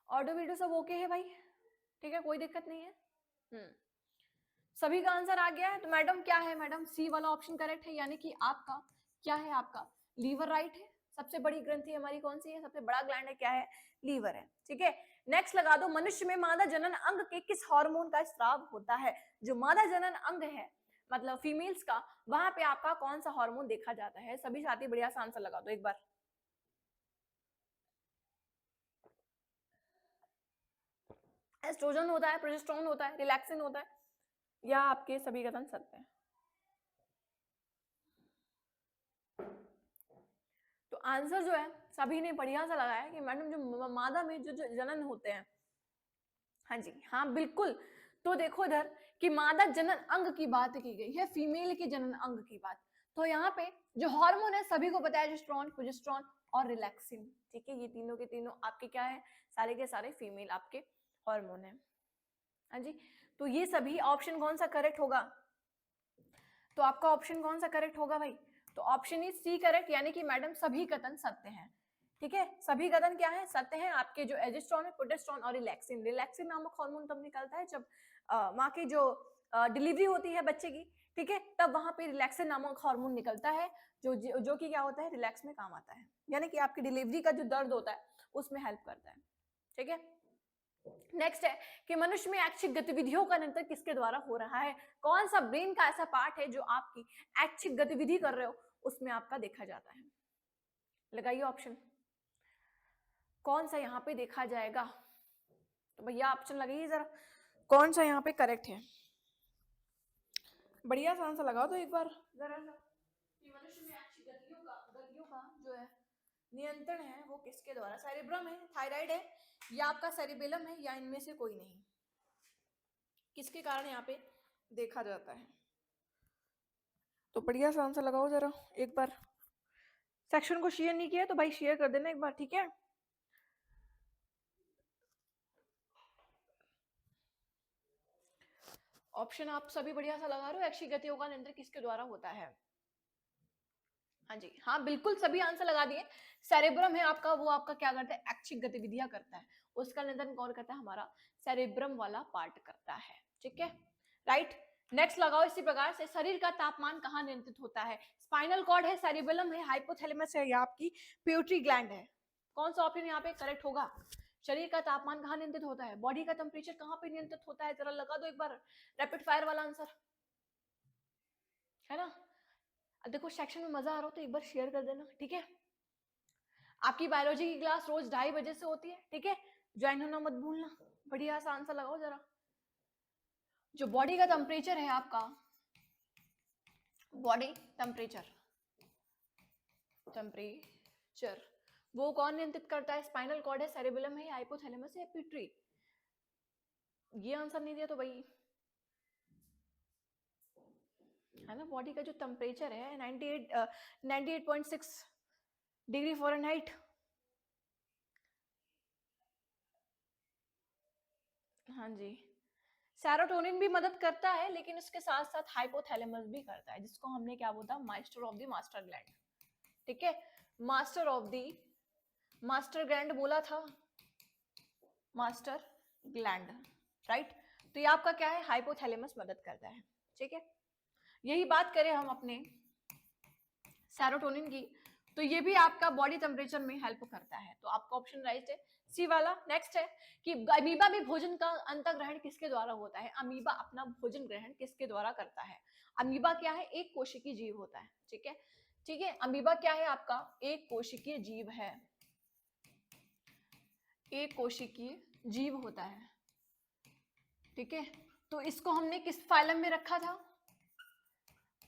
ऑडियो वीडियो सब ओके है भाई, ठीक है, कोई दिक्कत नहीं है। सभी का आंसर आ गया है, तो मैडम क्या है, मैडम सी वाला ऑप्शन करेक्ट है, यानी कि आपका क्या है, आपका लीवर राइट है। सबसे बड़ी ग्रंथि हमारी कौन सी है, सबसे बड़ा ग्लैंड है, क्या है, लीवर है, ठीक है। नेक्स्ट लगा दो, मनुष्य में मादा जनन अंग के किस हार्मोन का स्राव होता है, जो मादा जनन अंग है मतलब फीमेल्स का, वहां पे आपका कौन सा हार्मोन देखा जाता है, सभी साथी बढ़िया सा आंसर लगा दो एक बार। एस्ट्रोजन होता है, प्रोजेस्टेरोन होता है, रिलैक्सिन होता है, या आपके सभी कथन सत्य है। तो आंसर जो है सभी ने बढ़िया सा लगाया कि मैडम जो मादा में जो जनन होते हैं, हाँ जी, हाँ बिल्कुल। तो देखो इधर कि मादा जनन अंग की बात की गई है, फीमेल के जनन अंग की बात, तो यहाँ पे जो हार्मोन है सभी को बताया, एस्ट्रोजन, प्रोजेस्टेरोन और रिलैक्सिन, ठीक है, ये तीनों के तीनों आपके क्या है, सारे के सारे फीमेल आपके हार्मोन है, हाँ जी। तो ये सभी ऑप्शन कौन सा करेक्ट होगा, तो आपका ऑप्शन कौन सा करेक्ट होगा भाई, तो ऑप्शन इज सी करेक्ट, यानी कि मैडम सभी कथन सत्य हैं, ठीक है, सभी कथन क्या है, सत्य हैं। आपके जो एजिस्ट्रॉन है, प्रोजेस्टेरोन और रिलैक्सिन, रिलैक्सिन नामक हार्मोन तब निकलता है जब माँ की जो डिलीवरी होती है बच्चे की, ठीक है, तब वहां पे रिलैक्सिन नामक हार्मोन निकलता है, जो कि क्या होता है, रिलैक्स में काम आता है, यानी कि आपकी डिलीवरी का जो दर्द होता है उसमें हेल्प करता है, ठीक है। नेक्स्ट है कि मनुष्य में ऐच्छिक गतिविधियों का नियंत्रण किसके द्वारा हो रहा है, कौन सा ब्रेन का ऐसा पार्ट है जो आपकी ऐच्छिक गतिविधि कर रहे हो उसमें आपका देखा जाता है, लगाइए ऑप्शन, कौन सा यहाँ पे देखा जाएगा, तो भैया ऑप्शन लगाइए जरा, कौन सा यहाँ पे करेक्ट है, बढ़िया सा आंसर लगाओ तो एक बार जरा सा, मनुष्य में ऐच्छिक गतियों का जो है नियंत्रण है वो किसके द्वारा, सेरिब्रम है, थायराइड है, या आपका सेरिबेलम है, या इनमें से कोई नहीं, किसके कारण यहाँ पे देखा जाता है, तो बढ़िया सा आंसर लगाओ जरा एक बार। सेक्शन को शेयर नहीं किया तो भाई शेयर कर देना एक बार, ठीक है। ऑप्शन आप सभी बढ़िया सा लगा रहे हो, ऐच्छिक गतियों का नियंत्रण किसके द्वारा होता है, हाँ जी, हाँ बिल्कुल सभी आंसर लगा दिए। सेरेब्रम है आपका, वो आपका क्या करता है, ऐच्छिक गतिविधियां करता है, उसका नियंत्रण कौन करता है, हमारा सेरेब्रम वाला पार्ट करता है, ठीक है, राइट। नेक्स्ट लगाओ इसी प्रकार से, शरीर का तापमान कहाँ नियंत्रित होता है, स्पाइनल कॉर्ड है, सेरिबेलम है, हाइपोथैलेमस है, या आपकी पिट्यूटरी ग्लैंड है, कौन सा ऑप्शन यहाँ पे करेक्ट होगा। शरीर का तापमान कहाँ नियंत्रित होता है, बॉडी का टेम्परेचर कहाँ पे नियंत्रित होता है, जरा लगा दो एक बार रैपिड फायर वाला आंसर, है ना। देखो सेक्शन में मजा आ रहा हो तो एक बार शेयर कर देना, ठीक है। आपकी बायोलॉजी की क्लास रोज 2:30 बजे से होती है, ठीक है, ज्वाइन होना मत भूलना। बढ़िया सा आंसर लगाओ जरा। जो बॉडी का टेम्परेचर है आपका, बॉडी टेम्परेचर, टेम्परेचर वो कौन नियंत्रित करता है, स्पाइनल कॉर्ड है, सेरेबेलम है, हाइपोथैलेमस है, पिट्यूटरी। ये आंसर नहीं दिया तो भाई, है ना, बॉडी का जो टेम्परेचर है 98.6 डिग्री फ़ारेनहाइट। हाँ जी, सेरोटोनिन भी मदद करता है, लेकिन उसके साथ साथ हाइपोथैलेमस भी करता है, जिसको हमने क्या बोला, master of the master gland, ठीक है, master of the master gland बोला था, मास्टर ग्लैंड, राइट। तो ये आपका क्या है, हाइपोथैलेमस मदद करता है, ठीक है। यही बात करें हम अपने सेरोटोनिन की, तो ये भी आपका बॉडी टेम्परेचर में हेल्प करता है, तो आपका ऑप्शन राइट है सी वाला। नेक्स्ट है कि अमीबा में भोजन का अंतग्रहण किसके द्वारा होता है, अमीबा अपना भोजन ग्रहण किसके द्वारा करता है। अमीबा क्या है, एक कोशिकीय जीव होता है, ठीक है, ठीक है, अमीबा क्या है आपका, एक कोशिकीय जीव है, एक कोशिकीय जीव होता है, ठीक है। तो इसको हमने किस फाइलम में रखा था,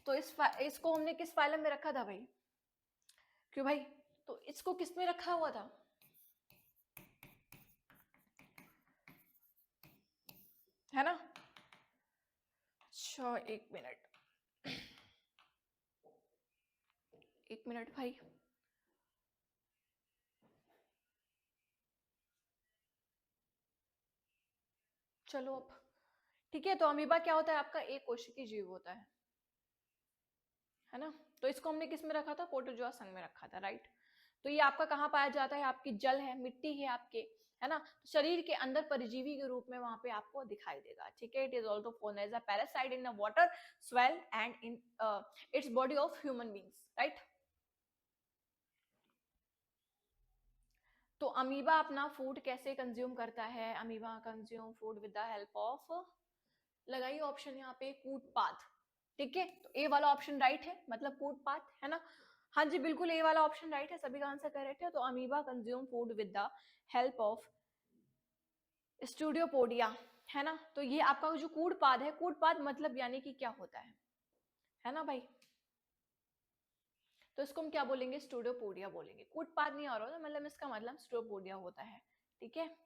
तो इसको हमने किस फाइलम में रखा था भाई, क्यों भाई, तो इसको किस में रखा हुआ था, है ना। अच्छा एक मिनट भाई, चलो अब, ठीक है। तो अमीबा क्या होता है आपका, एक कोशिकीय जीव होता है ना। तो इसको हमने किस में रखा था, प्रोटोजोआ संघ में रखा था, राइट। तो ये आपका कहाँ पाया जाता है, आपकी जल है, मिट्टी है आपके, है ना, तो शरीर के अंदर परजीवी के रूप में वहां पे आपको दिखाई देगा, ठीक है। It is also found as a parasite in water, swell and in its body of human beings, right. तो अमीबा अपना फूड कैसे कंज्यूम करता है, amoeba consume food with the help of, लगाइए ऑप्शन यहाँ पे, कूट पाथ, ठीक है। तो ए वाला ऑप्शन राइट है, मतलब कूट पाथ, है ना। हाँ जी बिल्कुल, ए वाला ऑप्शन राइट है, सभी का आंसर करेक्ट है। तो amoeba consume food with the help of pseudopodia, है ना। तो ये आपका जो कूट पाद है, कूट पाद मतलब यानी कि क्या होता है ना भाई, तो इसको हम क्या बोलेंगे, स्टूडियोपोडिया बोलेंगे, कूट पाद नहीं आ रहा है, मतलब इसका मतलब स्टूडियोपोडिया होता है, ठीक है।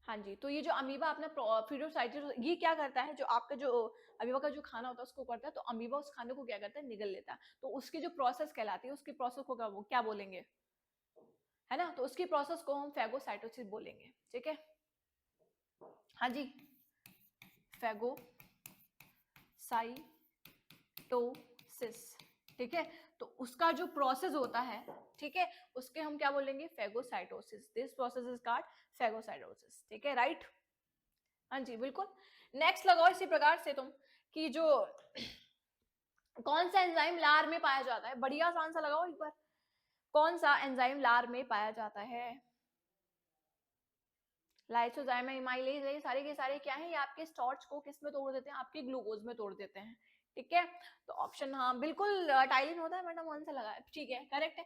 हाँ जी, तो ये जो अमीबा अपना फिडोसाइटिस, ये क्या करता है, जो आपका जो अमीबा का जो खाना होता है उसको करता है, तो अमीबा उस खाने को क्या करता है, निगल लेता है, तो उसकी जो प्रोसेस कहलाती है, उसकी प्रोसेस को क्या बोलेंगे, है ना। तो उसकी प्रोसेस को हम फैगोसाइटोसिस बोलेंगे, ठीक है। हाँ जी, फैगोसाइटोसिस, ठीक है। तो उसका जो प्रोसेस होता है, ठीक है, उसके हम क्या बोलेंगे, phagocytosis, this process is called phagocytosis, ठीक है, राइट। हाँ जी बिल्कुल। नेक्स्ट लगाओ इसी प्रकार से तुम, कि जो कौन सा एंजाइम लार में पाया जाता है, बढ़िया सा आंसर लगाओ एक बार, कौन सा एंजाइम लार में पाया जाता है, लाइसोजाइम, एमाइलेज, ये सारे के सारे क्या है, ये आपके स्टार्च को किस में तोड़ देते हैं, आपके ग्लूकोज में तोड़ देते हैं, ठीक है। तो ऑप्शन हाँ बिल्कुल टाइलिन होता है, मैडम आंसर लगा, ठीक है, करेक्ट है।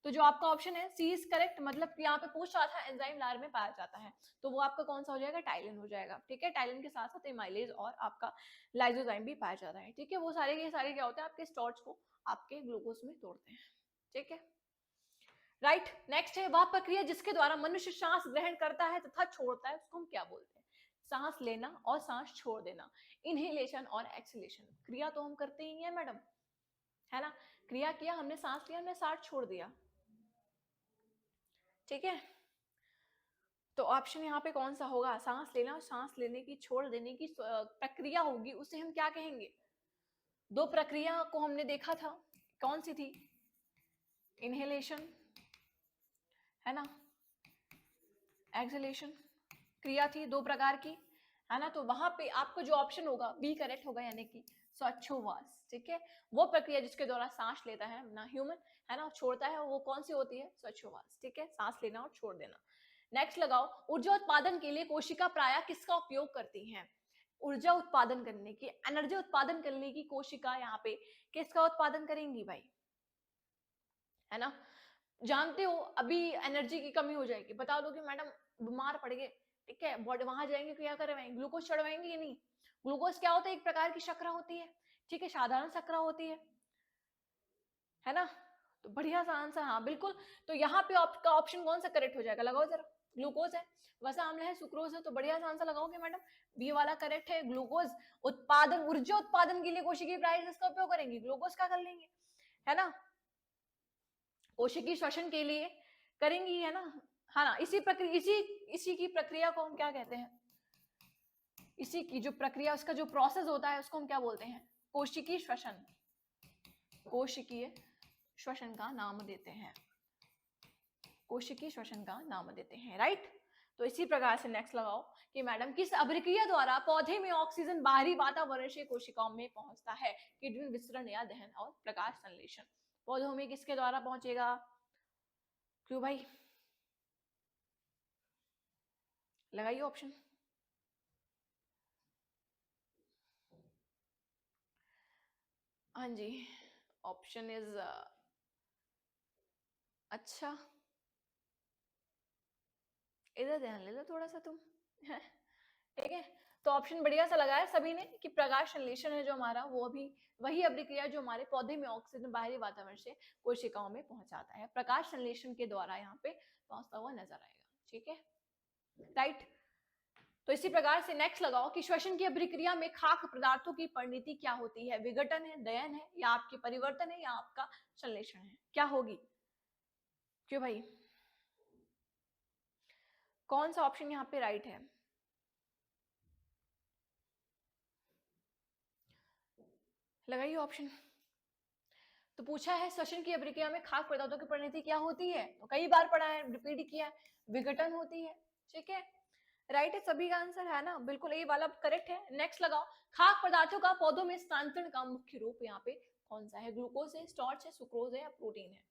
तो जो आपका ऑप्शन है सी इज करेक्ट, मतलब यहाँ पे पूछ रहा था एंजाइम लार में पाया जाता है, तो वो आपका कौन सा हो जाएगा, टाइलिन हो जाएगा, ठीक है। टाइलिन के साथ साथ एमाइलेज और आपका लाइसोजाइम भी पाया जाता है, ठीक है। वो सारे के सारे क्या होते हैं, आपके स्टार्च को आपके ग्लूकोज में तोड़ते हैं, ठीक है, राइट। नेक्स्ट है, वह प्रक्रिया जिसके द्वारा मनुष्य सांस ग्रहण करता है तथा छोड़ता है, उसको हम क्या बोलते हैं, सांस लेना और सांस छोड़ देना, इनहेलेशन और एक्सहेलेशन। क्रिया तो हम करते ही हैं मैडम, है ना, क्रिया किया हमने, सांस लिया, हमने सांस छोड़ दिया, ठीक है। तो ऑप्शन यहाँ पे कौन सा होगा, सांस लेना और सांस लेने की छोड़ देने की प्रक्रिया होगी, उसे हम क्या कहेंगे, दो प्रक्रिया को हमने देखा था, कौन सी थी? इनहेलेशन, है ना, एक्सहेलेशन क्रिया थी 2 प्रकार की, है ना। तो वहां पे आपका जो ऑप्शन होगा बी करेक्ट होगा, यानी कि श्वासोच्छ्वास। ठीक है, वो प्रक्रिया जिसके द्वारा सांस लेता है ना ह्यूमन, है ना, छोड़ता है, वो कौन सी होती है? श्वासोच्छ्वास। ठीक है, सांस लेना और छोड़ देना। नेक्स्ट लगाओ, ऊर्जा उत्पादन के लिए कोशिका प्रायः किसका उपयोग करती हैं? ऊर्जा उत्पादन करने की, एनर्जी उत्पादन करने की कोशिका यहाँ पे किसका उत्पादन करेंगी भाई? है ना, जानते हो अभी एनर्जी की कमी हो जाएगी, बता दो कि मैडम बीमार पड़ गए, ठीक है, बॉडी वहां जाएंगे, क्या करवाएंगे? ग्लूकोज चढ़वाएंगे या नहीं? ग्लूकोज क्या होता है? एक प्रकार की शर्करा होती है, ठीक है, साधारण शर्करा होती है ना। तो बढ़िया सा आंसर, हाँ बिल्कुल। तो यहाँ पे आपका ऑप्शन कौन सा करेक्ट हो जाएगा? लगाओ जरा। ग्लूकोज है, वसा अम्ल है, सुक्रोज है, तो बढ़िया सा आंसर लगाओगे मैडम, बी वाला करेक्ट है। ग्लूकोज उत्पादन, ऊर्जा उत्पादन के लिए कोशिकीय प्राय इसका उपयोग करेंगे, ग्लूकोज का कर लेंगे, है ना, कोशिकीय श्वसन के लिए करेंगी, है ना। हाँ ना, इसी प्रक्रिया, इसी की प्रक्रिया को हम क्या कहते हैं? इसी की जो प्रक्रिया, उसका जो प्रोसेस होता है उसको हम क्या बोलते हैं? कोशिकीय श्वसन। कोशिकीय श्वसन का नाम देते हैं, कोशिकीय श्वसन का नाम देते हैं, राइट। तो इसी प्रकार से नेक्स्ट लगाओ कि मैडम किस अभिक्रिया द्वारा पौधे में ऑक्सीजन बाहरी वातावरण से कोशिकाओं में पहुंचता है? किडनी विसरण या दहन और प्रकाश संश्लेषण। पौधों में किसके द्वारा पहुंचेगा? क्यों भाई? लगाइए ऑप्शन। हाँ जी, ऑप्शन इज अच्छा, इधर ध्यान ले लो थोड़ा सा तुम ठीक है। तो ऑप्शन बढ़िया सा लगाया सभी ने कि प्रकाश संश्लेषण है जो हमारा, वो भी वही अभिक्रिया जो हमारे पौधे में ऑक्सीजन बाहरी वातावरण से कोशिकाओं में पहुंचाता है, प्रकाश संश्लेषण के द्वारा यहाँ पे पहुंचता हुआ नजर आएगा। ठीक है, राइट। तो इसी प्रकार से नेक्स्ट लगाओ कि श्वसन की अभिक्रिया में खाद्य पदार्थों की परिणति क्या होती है? विघटन है, दहन है, या आपके परिवर्तन है, या आपका संश्लेषण है? क्या होगी? क्यों भाई, कौन सा ऑप्शन यहाँ पे राइट है? लगाइए ऑप्शन। तो पूछा है श्वसन की अभिक्रिया में खाद्य पदार्थों की परिणति क्या होती है, तो कई बार पढ़ा है, रिपीट किया है, विघटन होती है। ठीक है, राइट है, सभी का आंसर है ना, बिल्कुल ये वाला करेक्ट है। नेक्स्ट लगाओ, खाद्य पदार्थों का पौधों में स्थानांतरण का मुख्य रूप यहाँ पे कौन सा है? ग्लूकोज है, स्टार्च है, सुक्रोज है, या प्रोटीन है?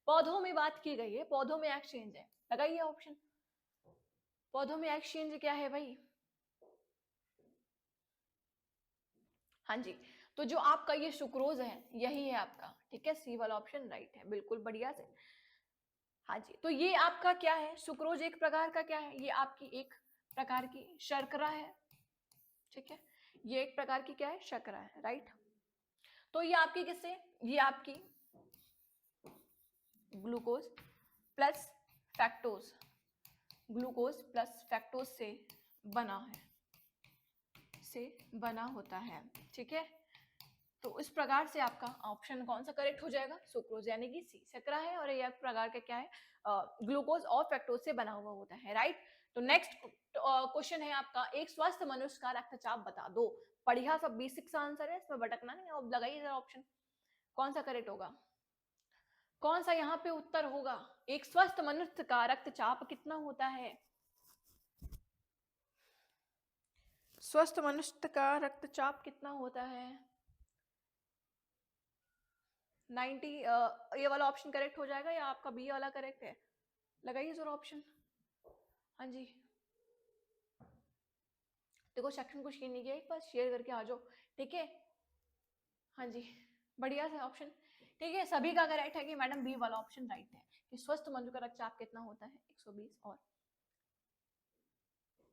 पौधों में बात की गई है, पौधों में एक्सचेंज है, लगाइए ऑप्शन। पौधों में एक्सचेंज क्या है भाई? हाँ जी, तो जो आपका ये सुक्रोज है यही है आपका, ठीक है, सी वाला ऑप्शन राइट है, बिल्कुल बढ़िया से। हाँ जी, तो ये आपका क्या है? सुक्रोज एक प्रकार का क्या है? ये आपकी एक प्रकार की शर्करा है, ठीक है, ये एक प्रकार की क्या है? शर्करा है, राइट। तो ये आपकी किससे? ये आपकी ग्लूकोज प्लस फैक्टोज, ग्लूकोज प्लस फैक्टोज से बना है, से बना होता है, ठीक है। तो इस प्रकार से आपका ऑप्शन कौन सा करेक्ट हो जाएगा? सुक्रोज, यानी कि सी शर्करा है, और ये प्रकार का क्या है? ग्लूकोज और फ्रक्टोज से बना हुआ होता है, राइट। तो नेक्स्ट क्वेश्चन है आपका, एक स्वस्थ मनुष्य का रक्तचाप बता दो। बढ़िया सा बेसिक सा आंसर है, इसमें भटकना नहीं। अब लगाइए जरा ऑप्शन, कौन सा करेक्ट होगा, कौन सा यहाँ पे उत्तर होगा? एक स्वस्थ मनुष्य का रक्तचाप कितना होता है? स्वस्थ मनुष्य का रक्तचाप कितना होता है? 90। ये वाला ऑप्शन करेक्ट हो जाएगा या आपका बी वाला करेक्ट है? लगाइए जरा ऑप्शन। हाँ जी, देखो सेक्शन को शेयर नहीं किया, एक बार शेयर करके आ जाओ, ठीक है। हाँ जी, बढ़िया सा ऑप्शन, ठीक है, सभी का करेक्ट है कि मैडम बी वाला ऑप्शन राइट है कि स्वस्थ मनुष्य का रक्तचाप कितना होता है? 120। और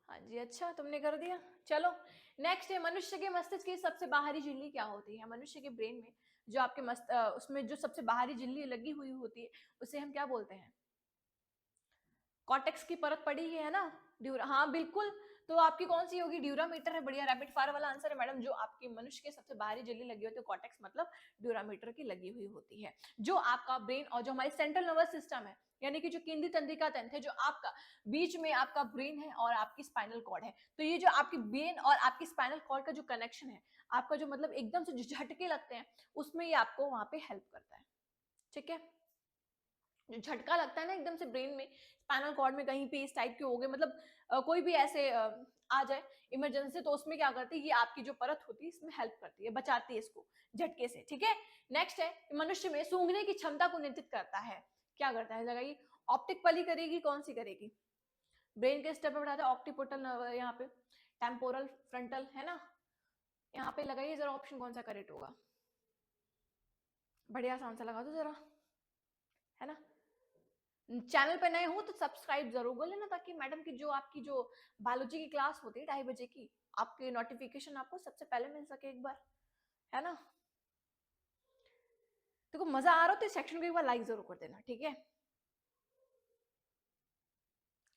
हाँ जी, अच्छा तुमने कर दिया। चलो नेक्स्ट है, मनुष्य के मस्तिष्क की सबसे बाहरी झिल्ली क्या होती है? मनुष्य के ब्रेन में जो आपके उसमें जो सबसे बाहरी झिल्ली लगी हुई होती है उसे हम क्या बोलते हैं? कॉर्टेक्स की परत पड़ी है ना, हाँ बिल्कुल। तो आपकी कौन सी होगी? ड्यूरामीटर है। बढ़िया, रैपिड फायर वाला आंसर है मैडम। जो आपकी मनुष्य के सबसे बाहरी झिल्ली लगी होती है कॉर्टेक्स मतलब ड्यूरामीटर की लगी हुई होती है। जो आपका ब्रेन और जो हमारी सेंट्रल नर्वस सिस्टम है यानी कि जो केंद्रीय तंत्रिका तंत्र है, जो आपका बीच में आपका ब्रेन है और आपकी स्पाइनल कॉर्ड है, तो ये जो आपकी ब्रेन और आपकी स्पाइनल कॉर्ड का जो कनेक्शन है, आपका जो मतलब एकदम से झटके लगते हैं, उसमें ये आपको वहां पे हेल्प करता है। ठीक है, जो झटका लगता है ना एकदम से ब्रेन में, स्पाइनल कॉर्ड में कहीं पे इस टाइप के हो गए, मतलब कोई भी ऐसे आ जाए इमरजेंसी, तो उसमें क्या करती है, ये आपकी जो परत होती है इसमें हेल्प करती है, बचाती है इसको झटके से। ठीक है, नेक्स्ट है मनुष्य में सूंघने की क्षमता को नियंत्रित करता है। क्या करता है, लगाइए। ऑप्टिक पली करेगी, कौन सी करेगी? ब्रेन के स्टेप पे बढ़ाता है ऑक्टिपोटल नर्व, यहाँ पे टेम्पोरल फ्रंटल है ना, यहाँ पे लगाइए जरा ऑप्शन कौन सा करेक्ट होगा। बढ़िया सा आंसर लगा दो जरा, है ना। चैनल पे नए हो तो सब्सक्राइब जरूर कर लेना, ताकि मैडम की जो आपकी जो बायोलॉजी की क्लास होती है 2:30 बजे की, आपके नोटिफिकेशन आपको सबसे पहले मिल सके एक बार, है ना। देखो मजा आ रहा हो तो सेक्शन को एक बार लाइक जरूर कर देना, ठीक है।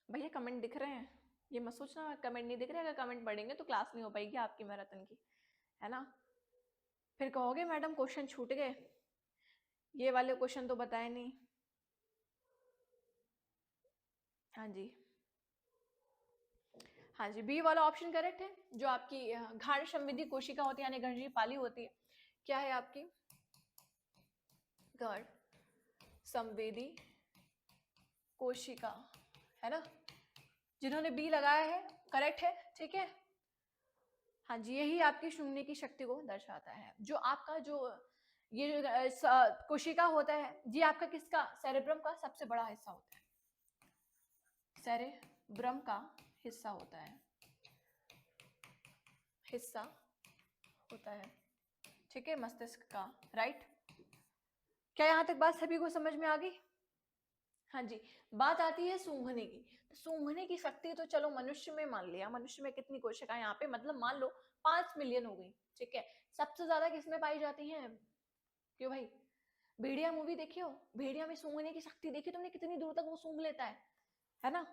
भैया कमेंट दिख रहे हैं, ये मत सोचना कमेंट नहीं दिख रहे, अगर कमेंट पढ़ेंगे तो क्लास नहीं हो पाएगी आपकी मैराथन की, है ना। फिर कहोगे मैडम क्वेश्चन छूट गए, ये वाले क्वेश्चन तो बताए नहीं। हाँ जी, हाँ जी, बी वाला ऑप्शन करेक्ट है। जो आपकी घाण संवेदी कोशिका होती है यानी गणजी पाली होती है, क्या है आपकी? गण संवेदी कोशिका, है ना। जिन्होंने बी लगाया है करेक्ट है, ठीक है। हाँ जी, यही आपकी सुनने की शक्ति को दर्शाता है। जो आपका जो ये जो कोशिका होता है, ये आपका किसका? सेरेब्रम का सबसे बड़ा हिस्सा होता है, सेरेब्रम का हिस्सा होता है, हिस्सा होता है, ठीक है, मस्तिष्क का, राइट। क्या यहाँ तक बात सभी को समझ में आ गई? हाँ जी, बात आती है सूंघने की। तो सूंघने की शक्ति तो चलो मनुष्य में मान लिया, मनुष्य में कितनी कोशिकाएं यहाँ पे, मतलब मान लो 5 मिलियन हो गई, ठीक है। सबसे ज्यादा किसमें पाई जाती हैं? क्यों भाई, भेड़िया मूवी देखी हो, भेड़िया में सूंघने की शक्ति देखी तुमने, कितनी दूर तक वो सूंघ लेता है ना।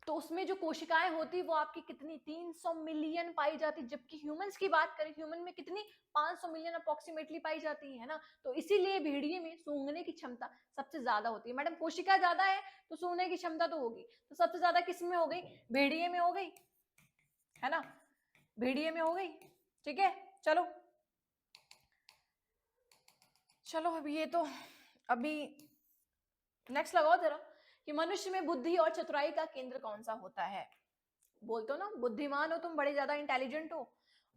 तो उसमें जो कोशिकाएं होती वो आपकी कितनी, 300 मिलियन पाई जाती, जबकि ह्यूमंस की बात करें, ह्यूमन में कितनी, 500 मिलियन अप्रोक्सीमेटली पाई जाती है ना। तो इसीलिए भेड़िए में सूंघने की क्षमता सबसे ज्यादा होती है। मैडम कोशिका ज्यादा है तो सूंघने की क्षमता तो होगी, तो सबसे ज्यादा किस में हो गई? भेड़िए में हो गई, है ना, भेड़िए में हो गई, ठीक है। चलो चलो अभी ये तो, अभी नेक्स्ट लगाओ जरा, कि मनुष्य में बुद्धि और चतुराई का केंद्र कौन सा होता है? बोलते हो ना बुद्धिमान हो तुम, बड़े ज्यादा इंटेलिजेंट हो,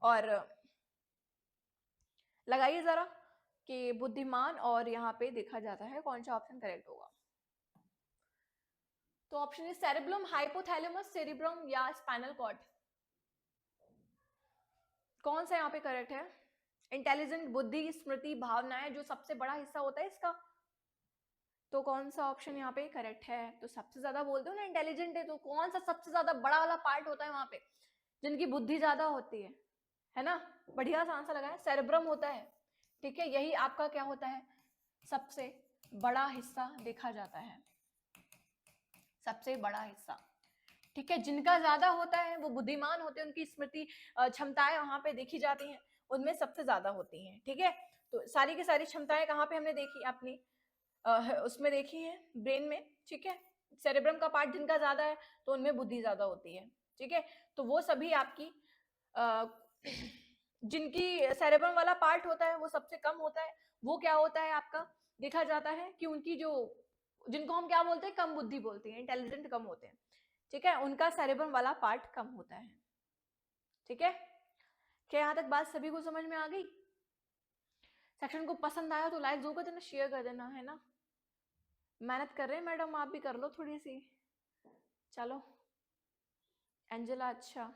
और लगाइए जरा कि बुद्धिमान और यहाँ पे देखा जाता है कौन सा ऑप्शन करेक्ट होगा। तो ऑप्शन है सेरेब्रम, हाइपोथैलेमस, सेरिब्रम या स्पाइनल कॉर्ड। कौन सा यहाँ पे करेक्ट है? इंटेलिजेंट, बुद्धि, स्मृति, भावनाएं, जो सबसे बड़ा हिस्सा होता है इसका, तो कौन सा ऑप्शन यहाँ पे करेक्ट है? तो सबसे ज्यादा बोलते हो ना इंटेलिजेंट है, तो कौन सा सबसे ज्यादा बड़ा वाला पार्ट होता है वहां पे, जिनकी बुद्धि ज्यादा होती है ना। बढ़िया सा आंसर लगाया, सेरेब्रम होता है, ठीक है। यही आपका क्या होता है? सबसे बड़ा हिस्सा देखा जाता है, सबसे बड़ा हिस्सा, ठीक है। जिनका ज्यादा होता है वो बुद्धिमान होते हैं, उनकी स्मृति क्षमताएं वहां पे देखी जाती हैं, उनमें सबसे ज्यादा होती हैं, ठीक है। तो सारी की सारी क्षमताएं कहाँ पे हमने देखी? अपनी उसमें देखी है, ब्रेन में, ठीक है। सेरेब्रम का पार्ट जिनका ज्यादा है तो उनमें बुद्धि ज्यादा होती है, ठीक है। तो वो सभी आपकी जिनकी सेरेब्रम वाला पार्ट होता है वो सबसे कम होता है, वो क्या होता है आपका? देखा जाता है कि उनकी जो, जिनको हम क्या बोलते हैं, कम बुद्धि बोलते हैं, इंटेलिजेंट कम होते हैं, ठीक है, उनका सेरेब्रम वाला पार्ट कम होता है, ठीक है। क्या यहाँ तक बात सभी को समझ में आ गई? सेक्शन को पसंद आया तो लाइक जरूर कर देना, शेयर कर देना, है ना। मेहनत कर रहे हैं मैडम, आप भी कर लो थोड़ी सी। चलो एंजेला, अच्छा